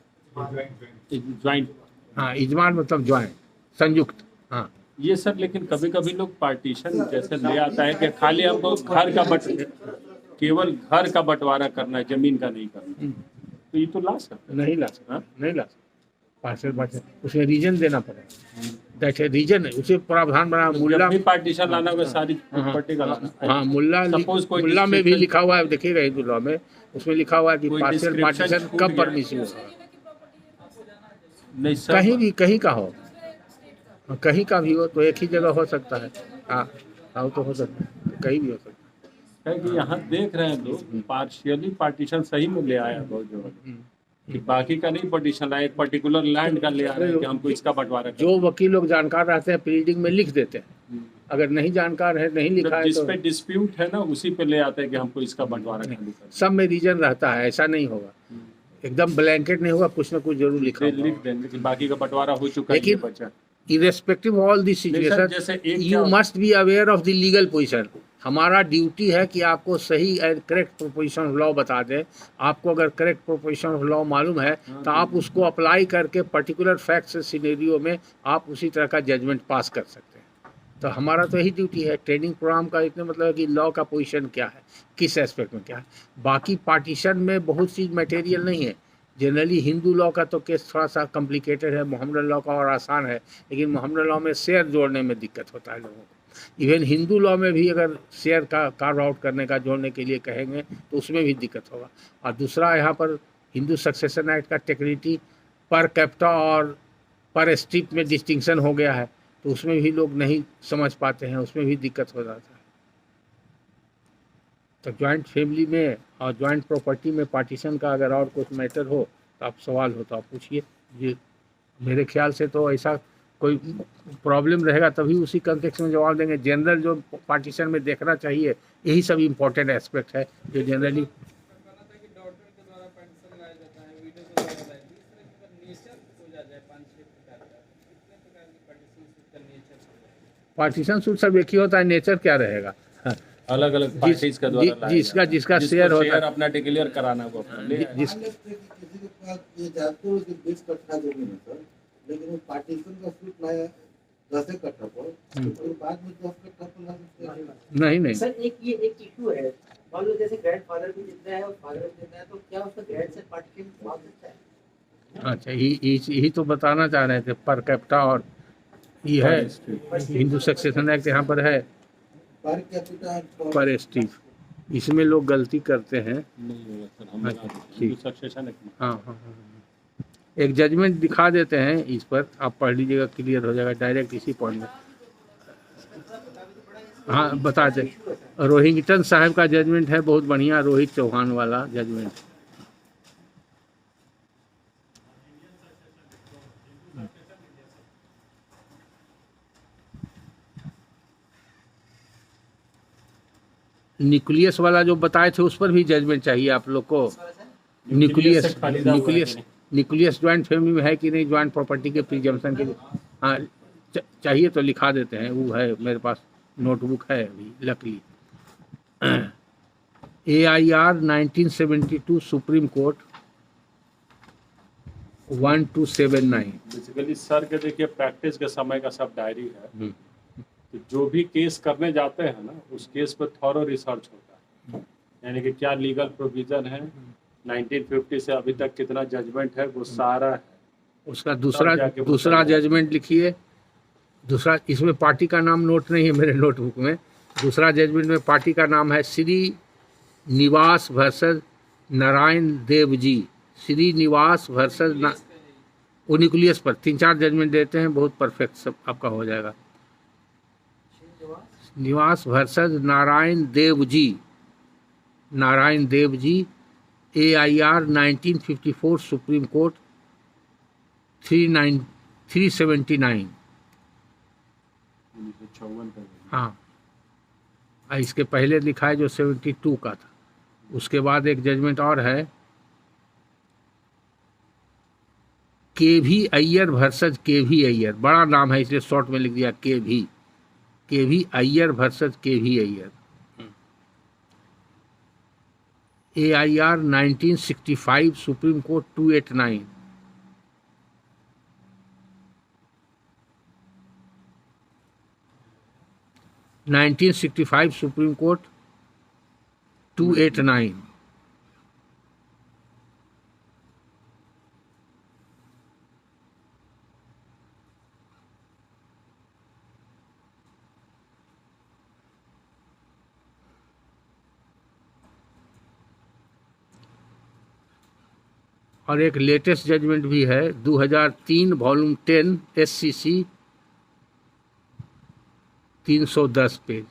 Joint, हाँ, इजमाल मतलब ज्वाइंट, संयुक्त। हाँ, ये सर लेकिन कभी कभी लोग पार्टीशन जैसे ले आता है कि खाली हमको घर का केवल घर का बंटवारा करना है, जमीन का नहीं करना, तो ये तो ला सकते नहीं ला सकता, नहीं ला सकता। पार्शियल पार्टीशन उसमें रीजन देना पड़ेगा, दैट है रीजन है, उसे प्रावधान बना। मुल्ला भी पार्टीशन लाना होगा सारी प्रॉपर्टी का लाना। हाँ, मुल्ला में भी लिखा हुआ है, देखिएगा हिंदू लॉ में, उसमें लिखा हुआ है कि कोई पार्शियल description पार्टीशन छूट कब गया। परमिसिबल है। नहीं सर, कहीं भी, कहीं का हो, कहीं का भी हो, तो एक ही जगह हो सकता है। हाँ हाँ, तो हो सकता है, कहीं भी हो सकता है। है कि यहाँ देख रहे हैं लोग पार्शियली पार्टीशन सही में ले आया बहुत जगह, कि बाकी का नहीं पार्टीशन लाया, एक पर्टिकुलर लैंड का ले आ रहे हैं कि हमको इसका बंटवारा करना जो वकील लोग जानकार रहते हैं प्लीडिंग में लिख देते हैं। अगर नहीं जानकार है, नहीं है। लिखा जब है, जिस तो पे डिस्प्यूट है ना, उसी पे ले आते हैं कि हमको इसका बंटवारा करना है। सब में रीजन रहता है, ऐसा नहीं होगा, एकदम ब्लैंकेट नहीं होगा, कुछ ना कुछ जरूर लिखा फिर होगा। लिख देंगे कि बाकी का बंटवारा हो चुका है, ये लेकिन बचा। irrespective of all these नहीं सर, जैसे situations, एक you क्या- must be aware of the legal position. हमारा ड्यूटी है कि आपको सही and correct proposition of law बता दें। आपको अगर करेक्ट प्रोपोजिशन ऑफ लॉ मालूम है तो आप उसको अप्लाई करके पर्टिकुलर फैक्ट्स सिनेरियो में आप उसी तरह का जजमेंट पास कर सकते हैं। तो हमारा तो यही ड्यूटी है। ट्रेनिंग प्रोग्राम का इतने मतलब है कि लॉ का पोजीशन क्या है, किस एस्पेक्ट में क्या है। बाकी पार्टीशन में बहुत सी मटेरियल नहीं है, जनरली हिंदू लॉ का तो केस थोड़ा सा कॉम्प्लिकेटेड है, मोहम्मदन लॉ का और आसान है, लेकिन मोहम्मदन लॉ में शेयर जोड़ने में दिक्कत होता है लोगों को। इवन हिंदू लॉ में भी अगर शेयर का कार्व आउट करने का जोड़ने के लिए कहेंगे तो उसमें भी दिक्कत होगा। और दूसरा यहाँ पर हिंदू सक्सेशन एक्ट का टेक्निकलिटी पर कैपिटा और पर स्ट्रिप में डिस्टिंक्शन हो गया है, तो उसमें भी लोग नहीं समझ पाते हैं, उसमें भी दिक्कत हो जाता है। तो जॉइंट फैमिली में और जॉइंट प्रॉपर्टी में पार्टीशन का अगर और कुछ मैटर हो तो आप सवाल हो तो आप पूछिए। ये मेरे ख्याल से तो ऐसा कोई प्रॉब्लम रहेगा तभी उसी कंटेक्स्ट में जवाब देंगे। जनरल जो पार्टीशन में देखना चाहिए यही सब इम्पोर्टेंट एस्पेक्ट है जो जनरली कहना था कि डॉटर के द्वारा पेंशन लाया जाता है, विडो के द्वारा लाया जाता है, इस तरह का नेचर हो जाए 5-6 प्रकार का, कितने प्रकार की पार्टीशन सूट का नेचर हो जाए? पार्टीशन सूट सब एक ही होता है, नेचर क्या रहेगा? अलग अलग पार्टीज का द्वारा लाया जिसका जाता है। जिसका जिसको शेयर होता है, अपना डिक्लेयर कराना वो अपना ले आए। जिस मान लेते हैं कि किसी के पास ये जानते हो कि 20 कट्ठा जमीन है सर, लेकिन वो पार्टीशन का सूट लाया 10 कट्ठा पर, तो फिर बाद में 10 कट्ठा पर ला सकते हैं। नहीं नहीं सर एक ये एक इशू है, मान लो जैसे ग्रैंडफादर भी जितना है और फादर भी जितना है, तो क्या उसका ग्रैंड से पार्टीशन हुआ सकता है? अच्छा, यही तो बताना चाह रहे थे, पर कैपिटा और ये है हिंदू सक्सेशन एक्ट यहाँ पर है पर कैपिटा पर स्ट्रीप, इसमें लोग गलती करते हैं। नहीं होगा सर, हम बता दें। ठीक। हिंदू सक्सेशन एक्ट में। हाँ हाँ हाँ हाँ। एक जजमेंट दिखा देते हैं इस पर, आप पढ़ लीजिएगा, क्लियर हो जाएगा डायरेक्ट इसी पॉइंट में। हाँ बता दें, रोहिंग्टन साहब का जजमेंट है बहुत बढ़िया, रोहित चौहान वाला जजमेंट। न्यूक्लियस वाला जो बताए थे उस पर भी जजमेंट चाहिए आप लोग को। न्यूक्लियस से फालिदा हुआ है न्यूक्लियस कि नहीं? न्यूक्लियस ज्वाइंट फैमिली में है कि नहीं, ज्वाइंट प्रॉपर्टी के प्रिजम्पशन के लिए। हाँ चाहिए तो लिखा देते हैं, वो है मेरे पास नोटबुक है अभी luckily. AIR 1972 supreme court 1279। Basically sir के देखिए प्रैक्टिस के समय का सब डायरी है। हम्म। तो जो भी केस करने जाते हैं ना, उस केस पर थॉरो रिसर्च होता है, यानी कि क्या लीगल प्रोविजन है, 1950 से अभी तक कितना जजमेंट है, वो सारा है। उसका तब दूसरा जाके वो दूसरा चलेगा। जजमेंट लिखिए। दूसरा, इसमें पार्टी का नाम नोट नहीं है मेरे नोटबुक में। दूसरा जजमेंट में पार्टी का नाम है श्री निवास वर्सेस नारायण देव जी। श्री निवास वर्सेस वो न्यूक्लियस पर 3-4 जजमेंट देते हैं, बहुत परफेक्ट सब आपका हो जाएगा। निवास versus Narayan Dev ji, Narayan Dev ji, AIR 1954 supreme court 379। 1954 का। हाँ, इसके पहले लिखा है जो 72 का था। उसके बाद एक जजमेंट और है, KV Iyer versus KV Iyer. बड़ा नाम है इसलिए शॉर्ट में लिख दिया KV Iyer versus KV Iyer. AIR 1965 supreme court 289। Supreme court 289। और एक लेटेस्ट जजमेंट भी है 2003 volume 10 SCC 310 page.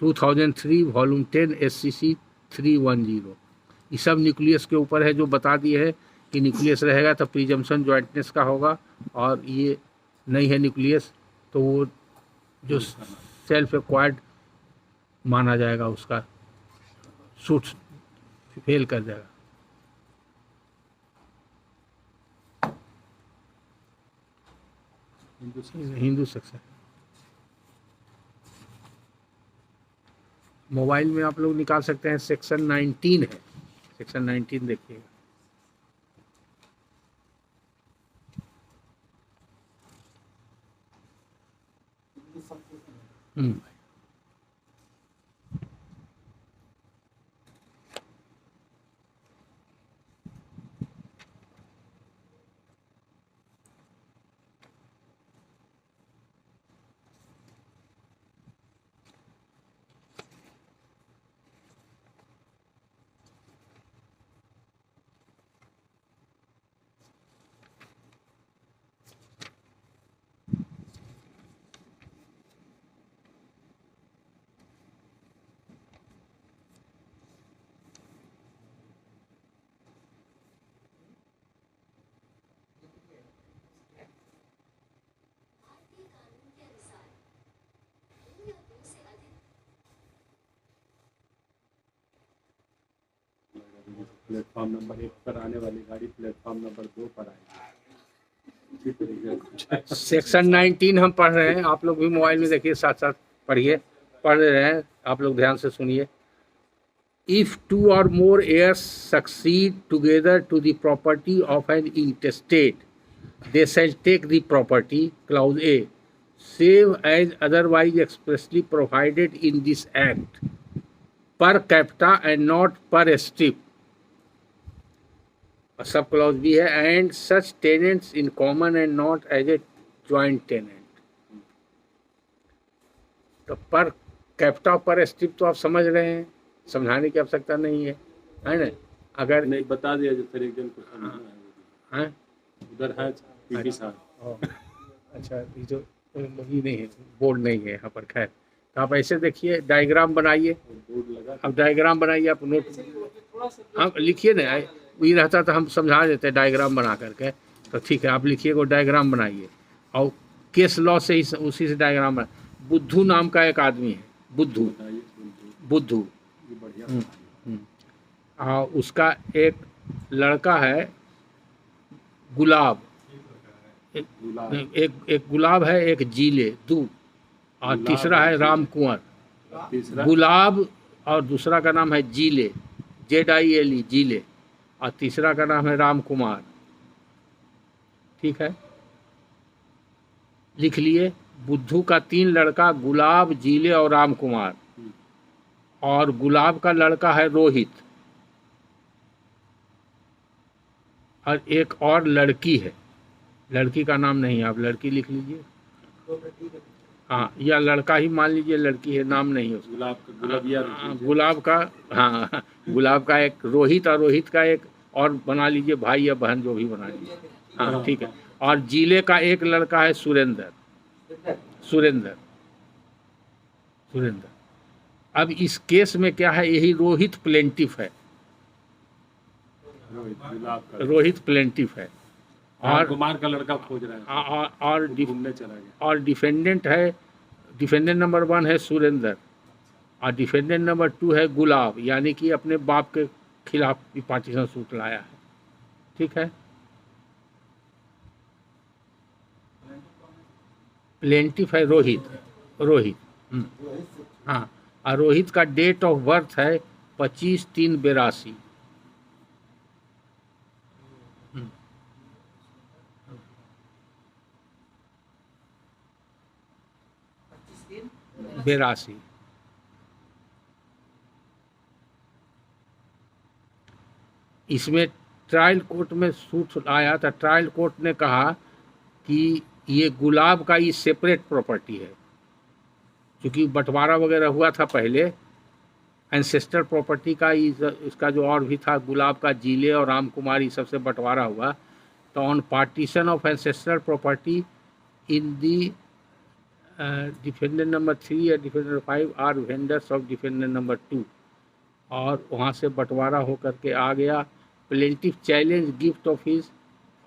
2003 volume 10 SCC 310। ये सब न्यूक्लियस के ऊपर है, जो बता दिए है कि न्यूक्लियस रहेगा तो प्रिजम्पशन जॉइंटनेस का होगा, और ये नहीं है न्यूक्लियस तो वो जो सेल्फ एक्वायर्ड माना जाएगा, उसका सूट फेल कर जाएगा। हिंदू सेक्शन मोबाइल में आप लोग निकाल सकते हैं, सेक्शन 19 है, सेक्शन 19 देखिएगा। हम्म। प्लेटफॉर्म नंबर 1 पर आने वाली गाड़ी प्लेटफॉर्म नंबर 2 पर आएगी। इसी तरीके से कुछ सेक्शन 19 हम पढ़ रहे हैं, आप लोग भी मोबाइल में देखिए, साथ साथ पढ़ रहे हैं, आप लोग ध्यान से सुनिए। If two or more heirs succeed together to the property of an intestate, they shall take the property, clause A, save as otherwise expressly provided in this act, per capita and not per strip. Sub clause भी है, and such tenants in common and not as a joint tenant. तो पर कैपिटा पर स्ट्रिप तो आप समझ रहे हैं, समझाने की आवश्यकता नहीं है ना। अगर नहीं बता दिया जो तरीके को समझना है, हैं उधर है पीपी साहब। अच्छा, ये जो ये नहीं है, बोर्ड नहीं है यहाँ पर, खैर। तो आप ऐसे देखिए, डायग्राम बनाइए, बोर्ड लगा अब डायग्राम बनाइए, आप नोट हाँ लिखिए ना, ये रहता तो हम समझा देते डायग्राम बना करके। तो ठीक है, आप लिखिए, वो डायग्राम बनाइए, और केस लॉ से ही उसी से डायग्राम बना। बुद्धू नाम का एक आदमी है, बुद्धू, बुद्धू, ये बढ़िया। उसका एक लड़का है गुलाब, एक गुलाब है, एक जीले दू, और तीसरा है राम कुंवर। गुलाब और दूसरा का नाम है जीले, ZILE, जीले, और तीसरा का नाम है राम कुमार। ठीक है, लिख लिए। बुद्धू का 3 लड़का, गुलाब, जीले और राम कुमार, और गुलाब का लड़का है रोहित, और एक और लड़की है, लड़की का नाम नहीं है, आप लड़की लिख लीजिए। हाँ, या लड़का ही मान लीजिए, लड़की है, नाम नहीं है उसका। गुलाब का, हाँ गुलाब का एक रोहित, और रोहित का एक और बना लीजिए, भाई या बहन जो भी बना लीजिए। हाँ ठीक है, और जीले का एक लड़का है सुरेंद्र। अब इस केस में क्या है, यही रोहित प्लेंटिफ है, रोहित प्लेंटिफ है, और कुमार का लड़का खोज रहा है, और घूमने चला गया। और डिफेंडेंट है, डिफेंडेंट नंबर 1 है सुरेंद्र, और डिफेंडेंट नंबर 2 है गुलाब, यानी कि अपने बाप के खिलाफ पार्टीशन सूट लाया है। ठीक है, प्लेंटिफ है रोहित। हाँ, और रोहित का डेट ऑफ बर्थ है 25/3/82। बेरासी। इसमें ट्रायल कोर्ट में सूट आया था, ट्रायल कोर्ट ने कहा कि ये गुलाब का ये सेपरेट प्रॉपर्टी है, क्योंकि बंटवारा वगैरह हुआ था पहले, एंसेस्टर प्रॉपर्टी का इसका जो और भी था, गुलाब का जीले और राम कुमार, ये सबसे बंटवारा हुआ। तो on partition of ancestor property in the defendant number 3 या defendant 5 are vendors of defendant number 2, और वहाँ से बंटवारा होकर के आ गया। Plaintiff challenge gift of his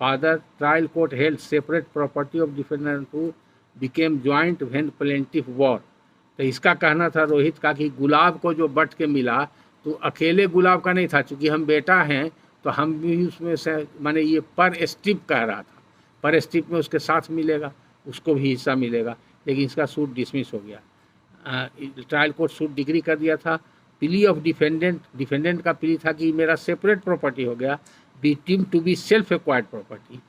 father, trial court held separate property of defendant 2 became joint when plaintiff war. तो इसका कहना था रोहित का कि गुलाब को जो बट के मिला, तो अकेले गुलाब का नहीं था, चूँकि हम बेटा हैं तो हम भी उसमें से, माने ये पर स्ट्रिप कह रहा था, पर स्ट्रिप में उसके साथ मिलेगा, उसको भी हिस्सा मिलेगा, लेकिन इसका सूट डिसमिस हो गया। ट्रायल कोर्ट सूट डिग्री कर दिया था। प्ली ऑफ डिफेंडेंट का प्ली था कि मेरा सेपरेट प्रॉपर्टी हो गया, be deemed to be self acquired property.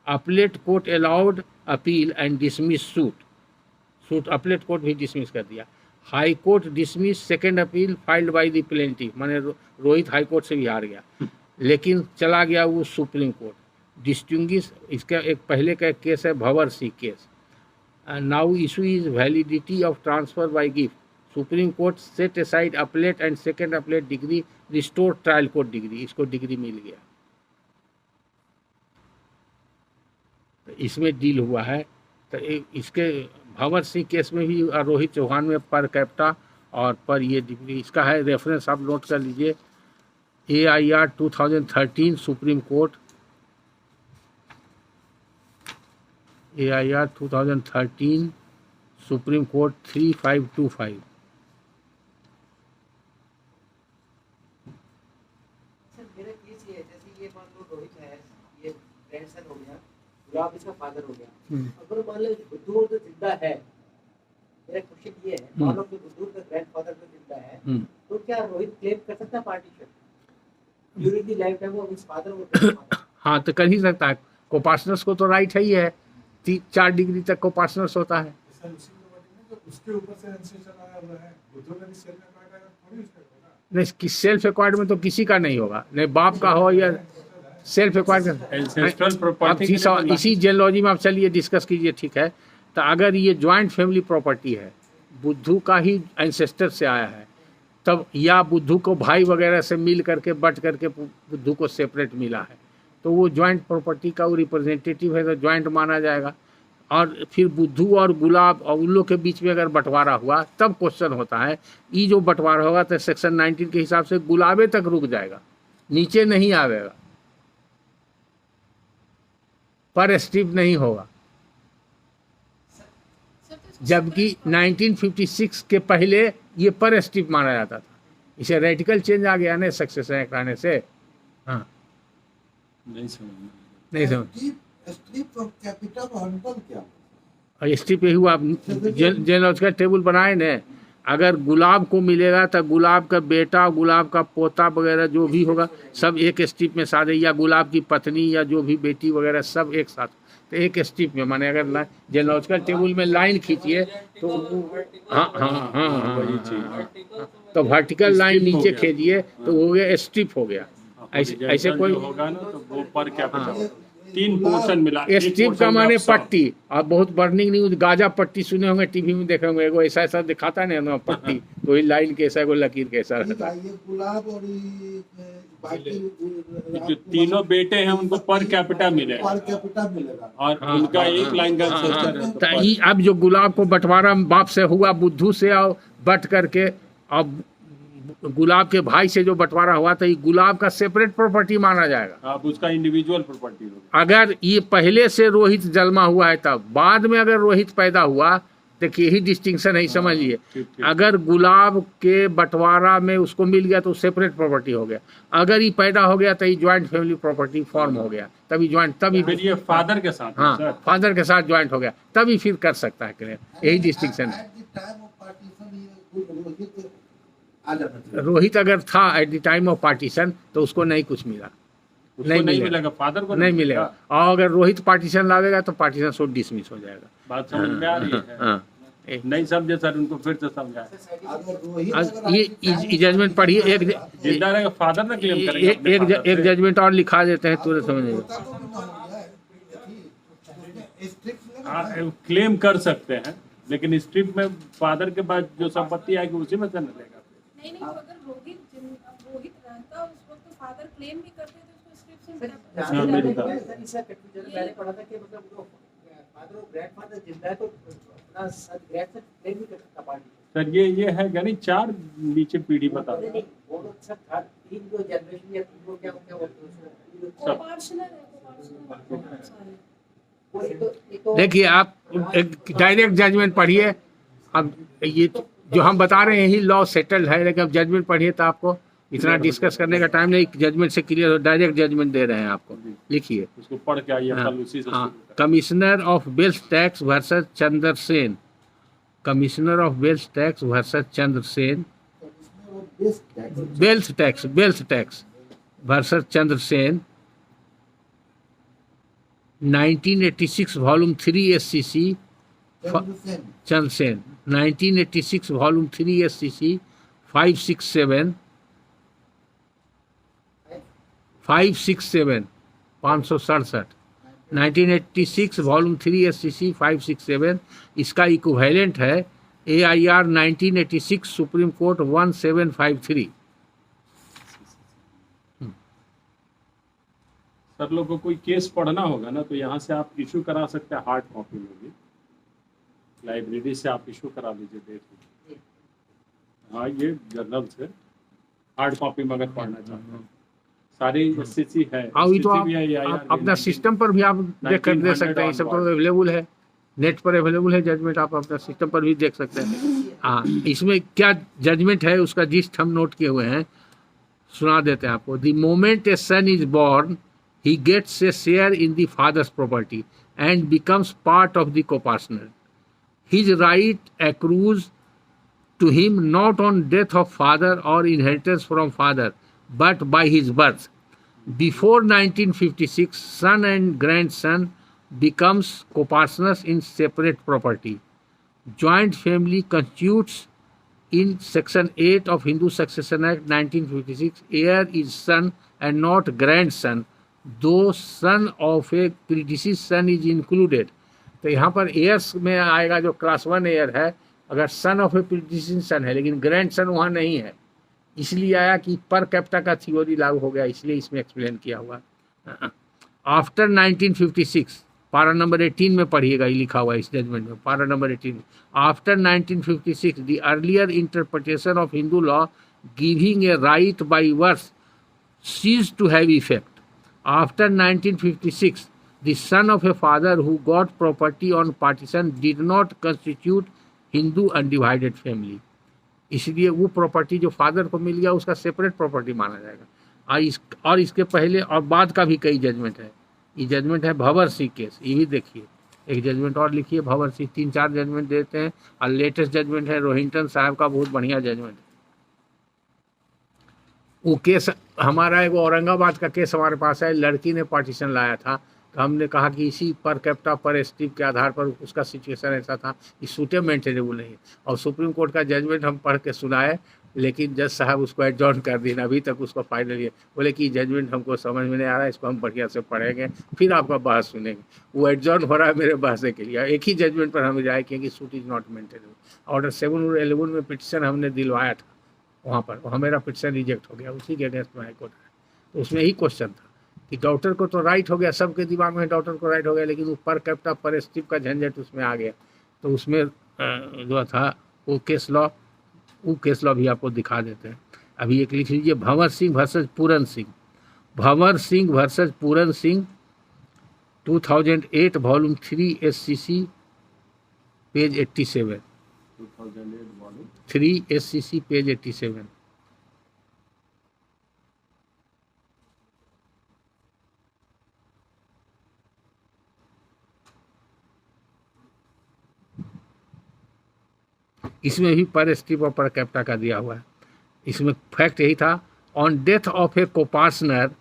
Appellate court allowed appeal and dismiss suit appellate court भी डिसमिस कर दिया। High court dismiss second appeal filed by the plaintiff, माने रोहित हाई कोर्ट से भी हार गया, लेकिन चला गया वो सुप्रीम कोर्ट। डिस्टिंग्विश, इसका एक पहले का एक केस है Bhanwar Singh case. Now issue is validity of transfer by gift. Supreme court set aside appellate and second appellate decree, restore trial court decree, इसको डिग्री मिल गया। तो इसमें डील हुआ है। तो इसके भंवर सिंह केस में भी रोहित चौहान में पर कैपिटा और पर ये डिग्री, इसका है रेफरेंस, आप नोट कर लीजिए। AIR 2013 supreme court, AIR 2013 supreme court 3525। मेरा केस ये है, जैसे ये मान लो रोहित है, ये ग्रैंडसन हो गया, गुलाब इसका फादर हो गया। अगर मान लो बुद्धू तो जिंदा है, मेरा क्वेश्चन ये है, मान लो कि बुद्धू का ग्रैंडफादर तो जिंदा है, तो क्या रोहित क्लेम कर सकता है partition during the life time of his father? हाँ, तो कर ही सकता है। कोपार्टनर्स को तो राइट है ही है, 4 डिग्री तक कोपार्टनर्स होता है। सर उसी प्रॉपर्टी में जो उसके ऊपर से एंसेस्टर आया हुआ है, बुद्धू का भी सेल्फ एक्वायर्ड है, थोड़ी उसका होगा। नहीं, कि सेल्फ एक्वायर्ड में तो किसी का नहीं होगा, नहीं बाप का हो या सेल्फ एक्वायर्ड Ancestral का। property अब के लिए तो इसी जेनोलॉजी में आप चलिए डिस्कस कीजिए, ठीक है। तो अगर ये ज्वाइंट फैमिली प्रॉपर्टी है, बुद्धू का ही एंसेस्टर से आया है, तब या बुद्धू को भाई वगैरह से मिल करके बट करके बुद्धू को सेपरेट मिला है, तो वो ज्वाइंट प्रॉपर्टी का वो रिप्रेजेंटेटिव है, तो ज्वाइंट माना जाएगा। और फिर बुद्धू और गुलाब और उन लोग के बीच में अगर बंटवारा हुआ, तब क्वेश्चन होता है, ये जो बंटवारा होगा तो सेक्शन 19 के हिसाब से गुलाबे तक रुक जाएगा, नीचे नहीं आवेगा, पर स्ट्रिप नहीं होगा। जबकि 1956 के पहले ये पर स्ट्रिप माना जाता था। इसे रेडिकल चेंज आ गया ना सक्सेशन एक्ट आने से। हाँ, नहीं समझ नहीं समझ। स्ट्रिप ऑफ कैपिटल हॉरिजॉन्टल क्या? और स्ट्रिप यही हुआ, जेनोलॉजिकल टेबल बनाए ने, अगर गुलाब को मिलेगा तो गुलाब का बेटा, गुलाब का पोता वगैरह जो भी होगा सब एक स्ट्रिप में साथ, या गुलाब की पत्नी या जो भी बेटी वगैरह सब एक साथ, तो एक स्ट्रिप में माने। अगर जेनोलॉजिकल टेबल में लाइन खींचिए तो हाँ हाँ हाँ हाँ वही हाँ, चीज। हाँ, तो वर्टिकल लाइन Strip हो नीचे गया। खींचिए तो हो गया स्ट्रिप हो गया। ऐसे कोई जो होगा ना तो वो पर कैपिटल 3 पोर्शन मिला। एक स्ट्रिप का portion में माने आप सब- पट्टी। और बहुत बर्निंग न्यूज गाजा पट्टी सुने होंगे, टीवी में देखे होंगे, एगो ऐसा ऐसा दिखाता है ना पट्टी, तो वही लाइन कैसा एगो लकीर कैसा रहता है। ये गुलाब और ये बाकी जो तीनों बेटे हैं उनको पर कैपिटा मिलेगा पर कैपिटल मिलेगा। और हाँ, उनका हाँ, एक हाँ, लाइन का हाँ, ancestor है तो तो पर- ये अब जो गुलाब को बंटवारा बाप से हुआ, बुद्धू से और बट करके, अब गुलाब के भाई से जो बंटवारा हुआ, तो ये गुलाब का सेपरेट प्रॉपर्टी माना जाएगा। आप उसका इंडिविजुअल प्रॉपर्टी होगा। अगर ये पहले से रोहित जन्मा हुआ है, तब बाद में अगर रोहित पैदा हुआ, देखिए यही डिस्टिंक्शन है, समझिए। ठीक, ठीक। अगर गुलाब के बंटवारा में उसको मिल गया तो सेपरेट प्रॉपर्टी हो गया। अगर ये पैदा हो गया तो ये ज्वाइंट फैमिली प्रॉपर्टी फॉर्म हो गया, तभी ज्वाइंट, तभी फिर ये फादर के साथ है, हाँ सर। फादर के साथ ज्वाइंट हो गया, तभी फिर कर सकता है क्लेम। यही डिस्टिंक्शन है। At the time of partition, ये रोहित आ जाना चाहिए। रोहित अगर था eight the time of partition तो उसको नहीं कुछ मिला, उसको नहीं नहीं मिलेगा। मिलेगा, फादर को नहीं मिलेगा। और अगर रोहित पार्टीशन लावेगा तो पार्टीशन सो डिसमिस हो जाएगा। बात समझ में आ रही है? हाँ, नहीं समझे सर, उनको फिर से समझाए। अगर रोहित आज अगर ये जजमेंट पढ़िए, जिंदा रहेगा फादर ना क्लेम करेंगे अपने father एक से। जजमेंट और लिखा देते हैं, तुरंत समझ पोता को भी ना हो गया है। स्ट्रिप लेना है। क्लेम कर सकते हैं, लेकिन स्ट्रिप में फादर के बाद जो संपत्ति आएगी उसी में से न लेगा। नहीं नहीं, तो अगर रोहित रहता उस वक्त तो फादर क्लेम भी करते थे, उसको स्ट्रिप से हाँ, मेरे साथ। मैंने पढ़ा था कि मतलब वो फादर और ग्रैंडफादर जिंदा है तो अपना ग्रैंडसन क्लेम भी कर सकता पार्टी। सर ये है यानी 4 नीचे पीढ़ी बता नहीं, वो लोग सब था 3 जो जनरेशन या 3 को क्या बोलते हैं उसको? कोपार्शनल है, कोपार्शनल सारे। वो एक तो देखिए आप एक डायरेक्ट जजमेंट पढ़िए। अब ये जो हम बता रहे हैं यही लॉ सेटल्ड है, लेकिन अब जजमेंट पढ़िए तो आपको इतना डिस्कस करने का टाइम नहीं, जजमेंट से क्लियर हो, डायरेक्ट जजमेंट दे रहे हैं आपको। लिखिए, उसको पढ़ के आइए, कल उसी से हाँ, शुरू करें। Commissioner of wealth tax versus Chandrasen, commissioner of wealth tax versus Chandrasen, तो इसमें वो best tax wealth tax versus Chandrasen, 1986 volume 3 SCC, Chandrasen Chandrasen 1986 volume 3 SCC 567 567 1986 volume 3 SCC 567, इसका इक्विवेलेंट है AIR 1986 सुप्रीम कोर्ट 1753। सर लोग को कोई केस पढ़ना होगा ना, तो यहाँ से आप इशू करा सकते हैं, हार्ड कॉपी में भी लाइब्रेरी से आप इशू करा लीजिए, देख लीजिए। हाँ, ये जर्नल से हार्ड कॉपी में अगर पढ़ना चाहते हैं, सारी SCC है, हाँ, ये तो SCC भी है, AIR आप भी अपना है। सिस्टम पर भी आप देख कर दे सकते हैं, ये सब तो अवेलेबल है, नेट पर अवेलेबल है जजमेंट, आप अपना सिस्टम पर भी देख सकते हैं। हाँ, इसमें क्या जजमेंट है उसका जिस्ट हम नोट किए हुए हैं। सुना देते हैं आपको। The moment a son is born he gets a share in the father's property and becomes part of the coparcener. His right accrues to him not on death of father or inheritance from father, but by his birth. Before 1956, son and grandson becomes copartners in separate property. Joint family constitutes in Section 8 of Hindu Succession Act 1956. Heir is son and not grandson, though son of a predeceased son is included. तो यहाँ पर एयर्स में आएगा जो क्लास 1 एयर है, अगर सन ऑफ ए प्रीडिसेसिंग सन है लेकिन ग्रैंड सन वहाँ नहीं है, इसलिए आया कि पर कैपिटा का थ्योरी लागू हो गया, इसलिए इसमें एक्सप्लेन किया हुआ। आफ्टर 1956 पारा नंबर 18 में पढ़िएगा, ये लिखा हुआ है इस जजमेंट में, para number 18। After 1956 the earlier interpretation of Hindu law giving a right by वर्स ceased to have effect. After 1956 the son of a father who got property on partition did not constitute Hindu undivided family. इसलिए वो प्रॉपर्टी जो फादर को मिल गया उसका सेपरेट प्रॉपर्टी माना जाएगा। और इसके पहले और बाद का भी कई जजमेंट है। ये जजमेंट है भंवर सिंह केस, ये भी देखिए, एक जजमेंट और लिखिए भंवर सिंह, 3-4 जजमेंट देते हैं। और लेटेस्ट जजमेंट है रोहिंटन साहब का, बहुत बढ़िया जजमेंट है। वो केस हमारा एक औरंगाबाद का केस हमारे पास है, लड़की ने पार्टीशन लाया था, तो हमने कहा कि इसी पर कैपिटा पर स्ट्रिप के आधार पर उसका सिचुएशन ऐसा था कि सूटे मेंटेनेबल नहीं है। और सुप्रीम कोर्ट का जजमेंट हम पढ़ के सुनाए, लेकिन जज साहब उसको एडजॉर्न कर दिए, अभी तक उसको फाइनल है। बोले कि जजमेंट हमको समझ में नहीं आ रहा है, इसको हम बढ़िया से पढ़ेंगे फिर आपका बहस सुनेंगे। वो एडजॉर्न हो रहा है मेरे बहस के लिए, एक ही जजमेंट पर हमें जाए कि suit is not maintainable. Order 7 और 11 में पिटिशन हमने दिलवाया था वहाँ पर, वहाँ मेरा पिटिशन रिजेक्ट हो गया, उसी के अगेंस्ट में हाईकोर्ट है। तो उसमें यही क्वेश्चन था कि डॉक्टर को तो राइट हो गया, सबके दिमाग में डॉक्टर को राइट हो गया, लेकिन वो पर कैपिटा पर स्ट्रिप का झंझट उसमें आ गया। तो उसमें जो था वो केस लॉ भी आपको दिखा देते हैं। अभी एक लिख लीजिए, Bhanwar Singh versus Puran Singh. Bhanwar Singh versus Puran Singh 2008 volume 3 SCC page 87। 2008 volume 3 SCC page 87। इसमें भी पर स्ट्रिप और पर कैपिटा का दिया हुआ है। इसमें फैक्ट यही था, on death of a coparcener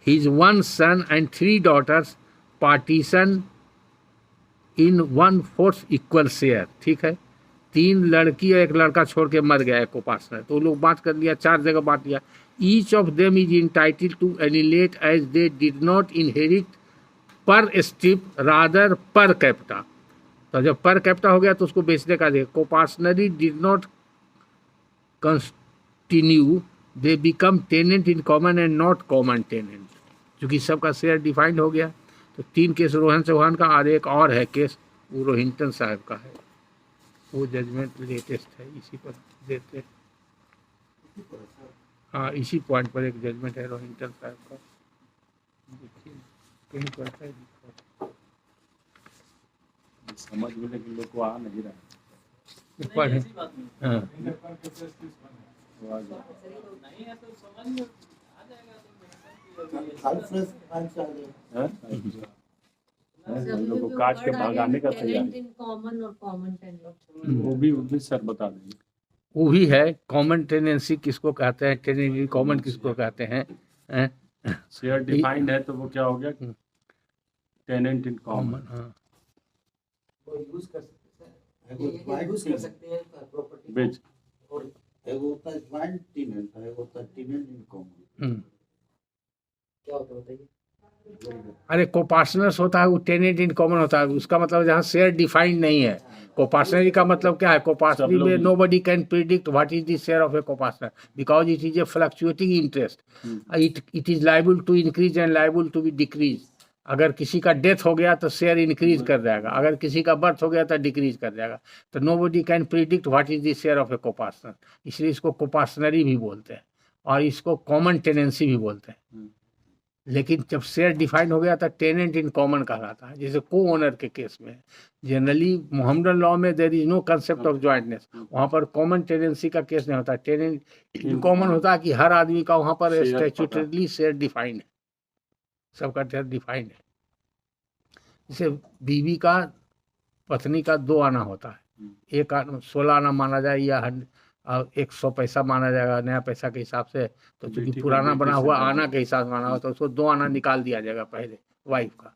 his 1 son and 3 daughters partition in 1/4 equal share. ठीक है, 3 लड़की और 1 लड़का छोड़ के मर गया है कोपार्सनर, तो लोग बात कर लिया, 4 जगह बांट लिया। Each of them is entitled to एनिलेट as they did not inherit per stirpes rather per capita. तो जब पर कैपिटा हो गया तो उसको बेचने का दे। Coparcenary did not continue, they become tenant in common and not common tenant. क्योंकि सबका शेयर डिफाइंड हो गया। तो 3 केस रोहन चौहान का, और एक और है केस वो रोहिंटन साहब का है, वो जजमेंट लेटेस्ट है, इसी पर देते हैं। हाँ, इसी पॉइंट पर एक जजमेंट है रोहिंटन साहब का, देखिए कहीं पर है, समझ में, लेकिन लोग को आ नहीं रहा है। ऊपर है। हाँ, नहीं है तो समझ में आ जाएगा, तो हैं? हम लोग को काट के भगाने का तैयारी, वो भी सर बता देंगे। वो भी है कॉमन टेनेंसी किसको कहते हैं, टेनेंसी कॉमन किसको कहते हैं। शेयर डिफाइंड है तो वो क्या हो गया, टेनेंट इन कॉमन। हाँ, वो यूज कर सकते हैं, यूज कर सकते हैं प्रॉपर्टी बेच। और एक होता है ज्वाइंट टेनेंट है, एक होता है टेनेंट इन कॉमन। क्या होता है बताइए। अरे कोपार्सनर्स होता है वो टेनेंट इन कॉमन होता है, उसका मतलब जहाँ शेयर डिफाइंड नहीं है। कोपार्सनरी का मतलब क्या है, कोपार्सनरी में nobody can predict what is the share of a coparcener because it is a fluctuating interest. It is liable to increase and liable to be decrease. अगर किसी का डेथ हो गया तो शेयर इंक्रीज कर जाएगा, अगर किसी का बर्थ हो गया तो डिक्रीज कर जाएगा। तो nobody can predict what is the share of a coparcener, इसलिए इसको कोपार्सनरी भी बोलते हैं और इसको कॉमन टेनेंसी भी बोलते हैं। लेकिन जब शेयर डिफाइन हो गया था टेनेंट इन कॉमन कहलाता है, जैसे को ओनर के केस में जनरली मोहम्मदन लॉ में there is no concept of jointness, वहाँ पर कॉमन टेनेंसी का केस नहीं होता, टेनेंट इन कॉमन होता है कि हर आदमी का वहाँ पर शेयर स्टैट्यूटरीली शेयर डिफाइन है, सबका शेयर डिफाइन है। जैसे बीवी का पत्नी का 2 आना होता है, एक 16 आना माना जाए या 100 पैसा माना जाएगा नया पैसा के हिसाब से, तो चूंकि बेटी का पुराना बेटी बना से हुआ बड़ा। आना के हिसाब से माना हुआ तो उसको 2 आना निकाल दिया जाएगा पहले वाइफ का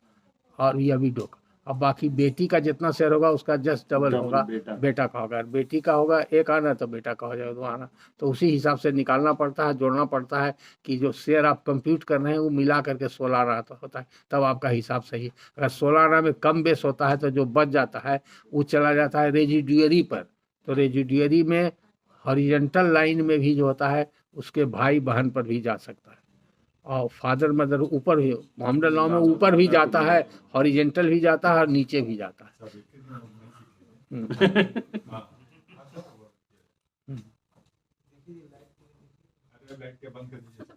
और या विडो का। अब बाकी बेटी का जितना शेयर होगा उसका जस्ट डबल होगा, बेटा का होगा, बेटी का होगा 1 आना तो बेटा का हो जाएगा 2 आना। तो उसी हिसाब से निकालना पड़ता है, जोड़ना पड़ता है कि जो शेयर आप कंप्यूट कर रहे हैं वो मिला करके 16 आना तो होता है, तब आपका हिसाब सही है। अगर 16 आना में कम बेस होता है तो जो बच जाता है वो चला जाता है रेजिडुअरी पर। तो रेजिडुअरी में हॉरिजॉन्टल लाइन में भी जो होता है उसके भाई बहन पर भी जा सकता है, और फादर मदर ऊपर भी, मोहम्मदन लॉ में ऊपर भी जाता है, हॉरिजॉन्टल भी जाता है और नीचे भी जाता है।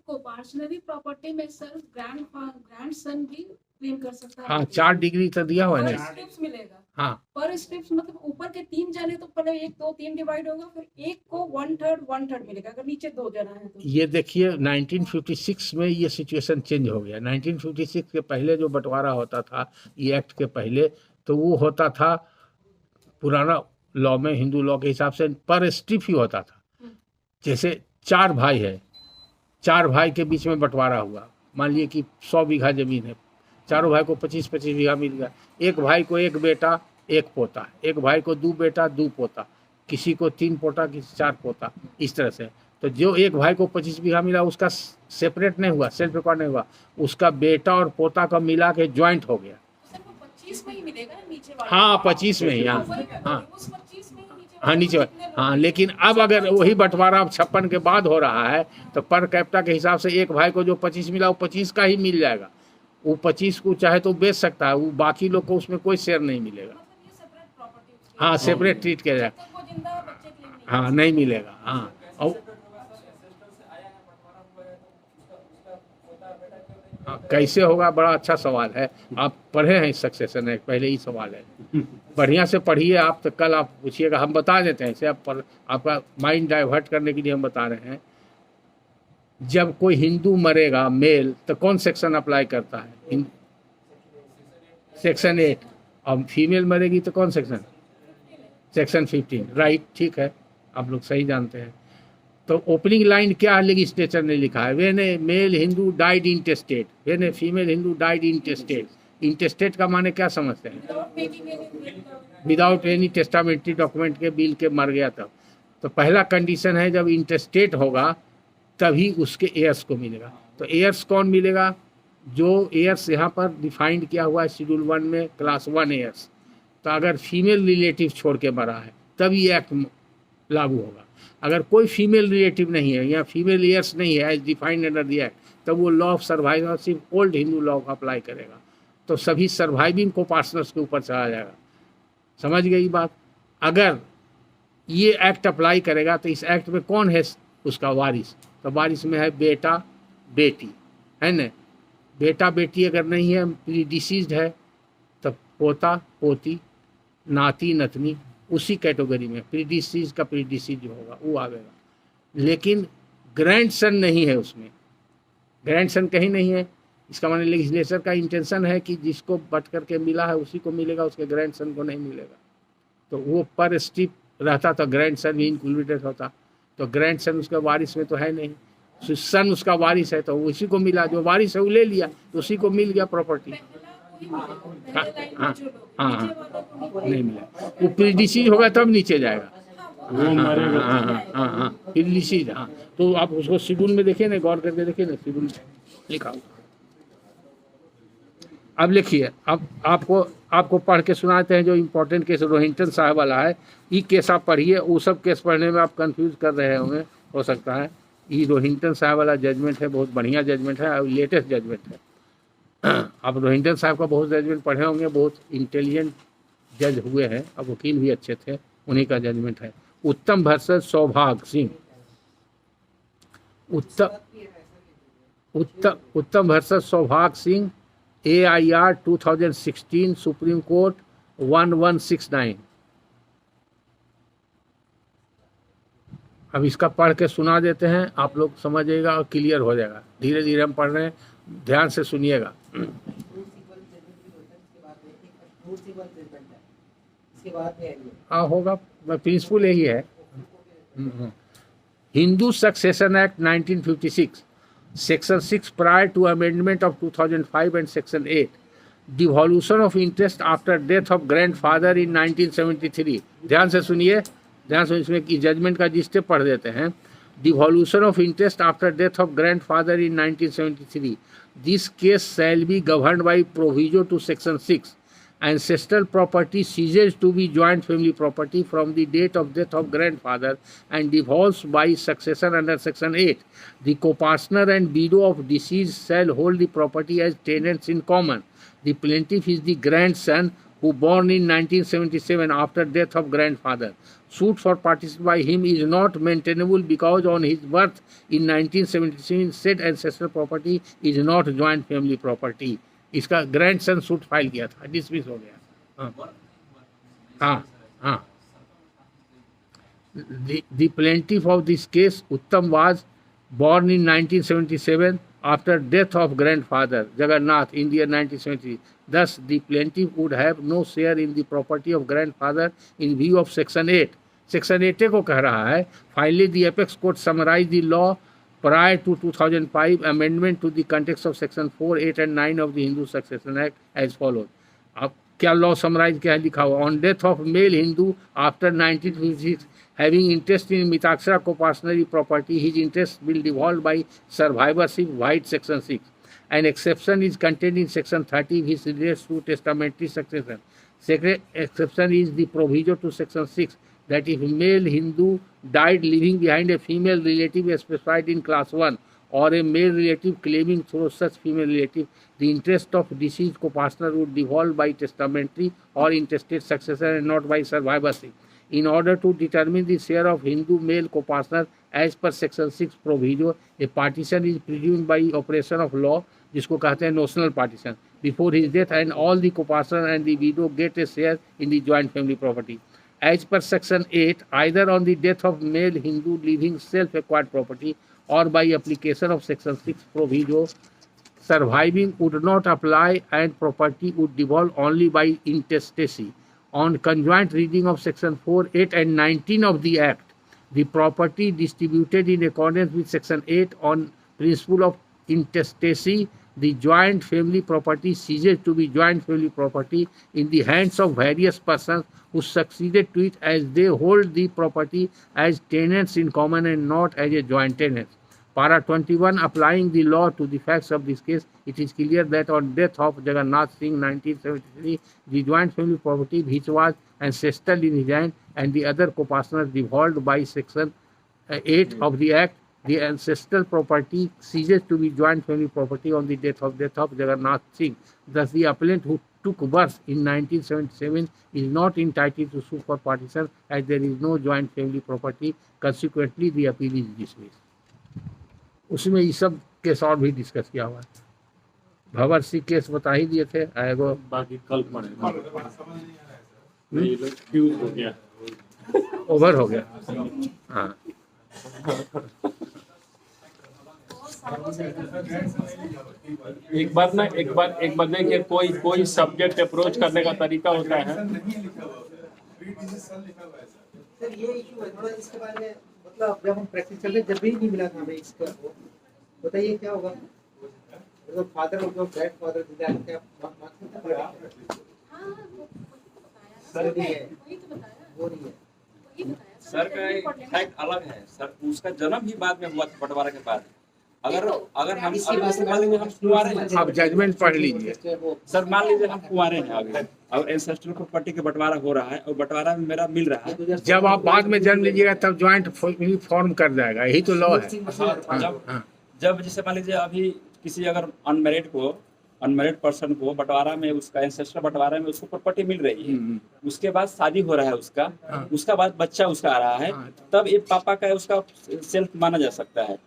कोपार्शनरी प्रॉपर्टी में सर ग्रैंडसन भी क्लेम कर सकता है। हाँ 4 डिग्री तो दिया हुआ है पर ना। स्ट्रिप्स मिलेगा, हाँ पर स्ट्रिप्स मतलब ऊपर के 3 जने तो पहले 1 2 3 डिवाइड होगा, फिर एक को 1/3 मिलेगा अगर नीचे 2 जना है तो। ये देखिए 1956 में ये सिचुएशन चेंज हो गया। 1956 के पहले जो बंटवारा होता था ये एक्ट के पहले, तो वो होता था पुराना लॉ में, हिंदू लॉ के हिसाब से पर स्ट्रिप ही होता था। जैसे 4 भाई है, 4 भाई के बीच में बंटवारा हुआ, मान लिए कि 100 बीघा जमीन है, चारों भाई को 25-25 बीघा मिल गया। एक भाई को 1 बेटा 1 पोता, एक भाई को 2 बेटा 2 पोता, किसी को 3 पोता किसी 4 पोता, इस तरह से। तो जो एक भाई को 25 बीघा मिला उसका सेपरेट नहीं हुआ, सेल्फ रिकॉर्ड नहीं हुआ, उसका बेटा और पोता का मिला के ज्वाइंट हो गया। सर वो 25 में ही मिलेगा ना नीचे वाला। हाँ 25 में ही, हाँ वही मैं बोल हाँ रही हूँ, उस 25 में ही नीचे हाँ नीचे जितने लोग हाँ। लेकिन अब अगर वही बंटवारा अब 56 के बाद हो रहा है तो पर कैपिटा के हिसाब से एक भाई को जो 25 मिला वो 25 का ही मिल जाएगा। वो 25 को चाहे तो बेच सकता है, वो बाकी लोग को उसमें कोई शेयर नहीं मिलेगा। मतलब ये सेपरेट प्रॉपर्टी उसकी हाँ सेपरेट ट्रीट किया जाएगा। जब तक वो जिंदा है, बच्चे क्लेम नहीं हाँ नहीं मिलेगा। हाँ और हाँ, कैसे होगा बड़ा अच्छा सवाल है। आप पढ़े हैं सक्सेशन एक्ट, पहले ही सवाल है, बढ़िया से पढ़िए आप, तो कल आप पूछिएगा, हम बता देते हैं इसे, आपका माइंड डाइवर्ट करने के लिए हम बता रहे हैं। जब कोई हिंदू मरेगा मेल तो कौन सेक्शन अप्लाई करता है? सेक्शन 8। और फीमेल मरेगी तो कौन सेक्शन? सेक्शन 15। राइट, ठीक है, आप लोग सही जानते हैं। तो ओपनिंग लाइन क्या है लेजिस्लेचर ने लिखा है? When a male Hindu died intestate, when a female Hindu died intestate. Intestate का माने क्या समझते हैं? Without making any will, without any testamentary document के बिल के मर गया तब। तो पहला कंडीशन है जब इंटेस्टेट होगा तभी उसके एयर्स को मिलेगा। तो एयर्स कौन मिलेगा? जो एयर्स यहाँ पर डिफाइंड किया हुआ है शेड्यूल 1 में, क्लास 1 एयर्स। तो अगर फीमेल रिलेटिव छोड़ के मरा है तब ये एक्ट लागू होगा। अगर कोई फीमेल रिलेटिव नहीं है या फीमेल एयर्स नहीं है as defined under the act, तब वो लॉ ऑफ सर्वाइवल सिर्फ ओल्ड हिंदू लॉ का अप्लाई करेगा। तो सभी सर्वाइविंग को पार्टनर्स के ऊपर चला जाएगा। समझ गई बात? अगर ये एक्ट अप्लाई करेगा तो इस एक्ट में कौन है उसका वारिस? तो वारिस में है बेटा बेटी, है न? बेटा बेटी अगर नहीं है, प्रीडिसीज्ड है, तो पोता पोती नाती नतनी उसी कैटेगरी में, प्रीडिसीज का प्रीडिसीज जो होगा वो आवेगा। लेकिन ग्रैंडसन नहीं है उसमें, ग्रैंडसन कहीं नहीं है। इसका माने लेजिस्लेचर का इंटेंशन है कि जिसको बट करके मिला है उसी को मिलेगा, उसके ग्रैंडसन को नहीं मिलेगा। तो वो पर स्ट्रिप रहता तो ग्रैंडसन भी इंक्लूडेड होता। तो ग्रैंडसन उसका वारिस में तो है नहीं, सन उसका वारिस है तो उसी को मिला, जो वारिस है वो ले लिया तो उसी को मिल गया प्रॉपर्टी। पहला को ही मिलेगा, पहले लाइन में जो लोग हाँ, नीचे वालों को नहीं मिला। वो प्रीडिसीज होगा तब नीचे जाएगा। वो मरेगा हाँ प्रीडिसीज। हाँ तो आप उसको शेड्यूल में देखिए ना, गौर करके देखिए ना, शेड्यूल लिखा हुआ। अब लिखिए, अब आपको पढ़ के सुनाते हैं जो इम्पोर्टेंट केस रोहिंटन साहब वाला है। ये केस आप पढ़िए, वो सब केस पढ़ने में आप कंफ्यूज कर रहे होंगे, हो सकता है। ये रोहिंटन साहब वाला जजमेंट है, बहुत बढ़िया जजमेंट है और लेटेस्ट जजमेंट है। आप रोहिंटन साहब का बहुत जजमेंट पढ़े होंगे, बहुत इंटेलिजेंट जज हुए हैं, अब वकील भी अच्छे थे, उन्हीं का जजमेंट है। उत्तम वर्सेस सौभाग सिंह। उत्तम उत्तम versus Saubhagya Singh, AIR 2016, supreme court 1169। अब इसका पढ़ के सुना देते हैं, आप लोग समझिएगा और क्लियर हो जाएगा। धीरे धीरे हम पढ़ रहे हैं, ध्यान से सुनिएगा। हाँ होगा, प्रिंसिपल यही है। Hindu succession act 1956, section 6 prior to amendment of 2005 and section 8, devolution of interest after death of grandfather in 1973। ध्यान से सुनिए, ध्यान से, इसमें की जजमेंट का जिस्टे पढ़ देते हैं। Devolution of interest after death of grandfather in 1973, this case shall be governed by proviso to section 6। Ancestral property ceases to be joint family property from the date of death of grandfather and devolves by succession under section 8. The co-partner and widow of deceased shall hold the property as tenants in common. The plaintiff is the grandson who born in 1977 after death of grandfather. Suit for partition by him is not maintainable because on his birth in 1977 said ancestral property is not joint family property. इसका ग्रैंडसन सूट फाइल किया था, डिसमिस हो गया। हाँ हाँ। The plaintiff of this case, Uttam, was born in 1977 after death of grandfather Jagannath in the year 1970. Thus, the plaintiff would have no share in the property of grandfather in view of section 8. Section 8 को कह रहा है। Finally, the apex court summarized the law prior to 2005 amendment to the context of section 4, 8 and 9 of the Hindu Succession Act as follows. अब क्या लॉ समराइज क्या है लिखा हुआ? On death of male Hindu after 1956 having interest in Mitaksara co-partnership property, his interest will devolve by survivorship vide section 6. An exception is contained in section 30 which relates to testamentary succession. Second exception is the proviso to section 6 that if male Hindu died leaving behind a female relative specified in class 1 or a male relative claiming through such female relative, the interest of deceased co-partner would devolve by testamentary or intestate succession and not by survivorship. In order to determine the share of Hindu male co-partner as per section 6 proviso, a partition is presumed by operation of law, जिसको कहते हैं notional partition, before his death, and all the co-partner and the widow get a share in the joint family property. As per section 8, either on the death of male Hindu leaving self-acquired property or by application of section 6 proviso, surviving would not apply and property would devolve only by intestacy. On conjoint reading of section 4, 8 and 19 of the Act, the property distributed in accordance with section 8 on principle of intestacy, the joint family property ceases to be joint family property in the hands of various persons who succeeded to it as they hold the property as tenants in common and not as a joint tenant. Para 21, applying the law to the facts of this case, it is clear that on death of Jagannath Singh 1973, the joint family property which was ancestral in his hand and the other co-partners devolved by section 8 of the Act, the ancestral property ceases to be joint family property on the death of Jagannath Singh. Thus, the appellant who took birth in 1977 is not entitled to sue for partition as there is no joint family property. Consequently, the appeal is dismissed. उसमें ये सब केस और भी डिस्कस किया हुआ है। भवर सिंह केस बता ही दिए थे, आएगो बाकी कल पढ़ेगा। ये लोग फ्यूज हो गया, ओवर हो गया। हाँ एक बार देखिए, कोई सब्जेक्ट अप्रोच करने का तरीका होता है। सर ये इशू है थोड़ा, इसके बारे में मतलब जब हम प्रैक्टिस कर रहे जब भी नहीं मिला था हमें इसका, बताइए क्या होगा? मतलब फादर और जो ग्रैंड फादर क्या सर वो नहीं है। सर का एक फैक्ट अलग है सर, उसका जन्म ही बाद में हुआ बंटवारा के बाद। अगर हम मान लीजिए हम कुंवारे हैं, आप जजमेंट पढ़ लीजिए सर, मान लीजिए हम कुंवारे हैं अभी और एंसेस्ट्रल प्रॉपर्टी के बंटवारा हो रहा है और बंटवारा में मेरा मिल रहा है, जब आप बाद में जन्म लीजिएगा तब ज्वाइंट फैमिली फॉर्म कर जाएगा, यही तो लॉ है। जब जैसे मान लीजिए अभी किसी अगर अनमेरिड पर्सन को बंटवारा में उसका एंसेस्ट्रल बंटवारा में उसको प्रॉपर्टी मिल रही है, उसके बाद शादी हो रहा है उसका बाद बच्चा उसका आ रहा है, तब ये पापा का उसका सेल्फ माना जा सकता है।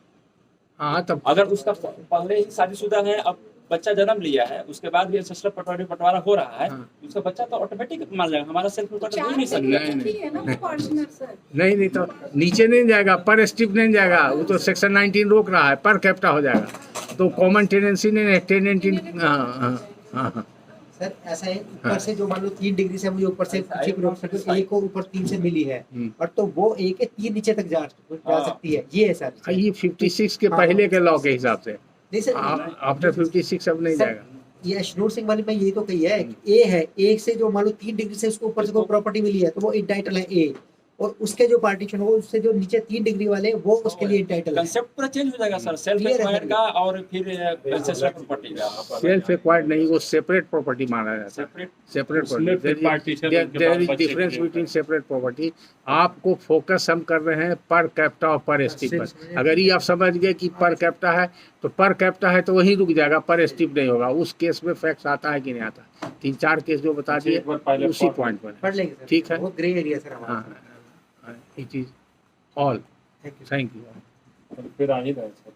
हाँ तब अगर उसका पहले ही शादीशुदा है, अब बच्चा जन्म लिया है, उसके बाद भी एंसेस्टर बंटवारा हो रहा है, हाँ। उसका बच्चा तो ऑटोमेटिक मान जाएगा, हमारा सेल्फ रिकॉर्ड हो ही नहीं चार सकता। नहीं, है ना वो पार्टनर सर। नहीं तो नीचे नहीं जाएगा, पर स्ट्रिप नहीं जाएगा, वो तो सेक्शन 19 रोक रहा है, पर कैप्टा हो जाएगा। तो कॉमन टेनेंसी नहीं, टेनेंट इन हाँ। सर ऐसा है, ऊपर से जो मान लो 3 डिग्री से मुझे ऊपर से पीछे की रोक सकते हो, एक को ऊपर 3 से मिली है, और तो वो एक है 3 नीचे तक जा सकती है, ये है सर। ये 56 के पहले के लॉ के हिसाब से, नहीं सर, आफ्टर 56 अब नहीं सर, जाएगा। ये अशनूर सिंह वाली में यही तो कही है कि ए है, एक से जो मान लो 3 डिग्री से उसको ऊपर से कोई प्रॉपर्टी मिली है तो वो इंटाइटल है ए, और उसके जो पार्टीशन हो उससे जो नीचे 3 डिग्री वाले वो उसके लिए इंटाइटल है। कंसेप्ट पूरा चेंज हो जाएगा सर, सेल्फ Clear है एक्वायर्ड सर। का और फिर एंसेस्टर प्रॉपर्टी का। सेल्फ एक्वायर्ड नहीं, वो सेपरेट प्रॉपर्टी माना जाता है, सेपरेट सेपरेट उसमें फिर partition उनके देयर बाद इज बच्चे difference create between separate property. आपको फोकस हम कर रहे हैं पर कैप्टा और पर स्टिप पर। अगर ये आप समझ गए कि पर कैप्टा है तो पर कैप्टा है तो वहीं रुक जाएगा, पर स्टिप नहीं होगा। उस केस में फैक्ट्स आता है कि नहीं आता, 3-4 केस जो बता दिए एक बार पहले उसी पढ़ पॉइंट पर। पढ़ लेंगे सर, ठीक है। वो ग्रे एरिया सर हमारा। हाँ, it is all. Thank you. Thank you. फिर आ ही रहा है सर।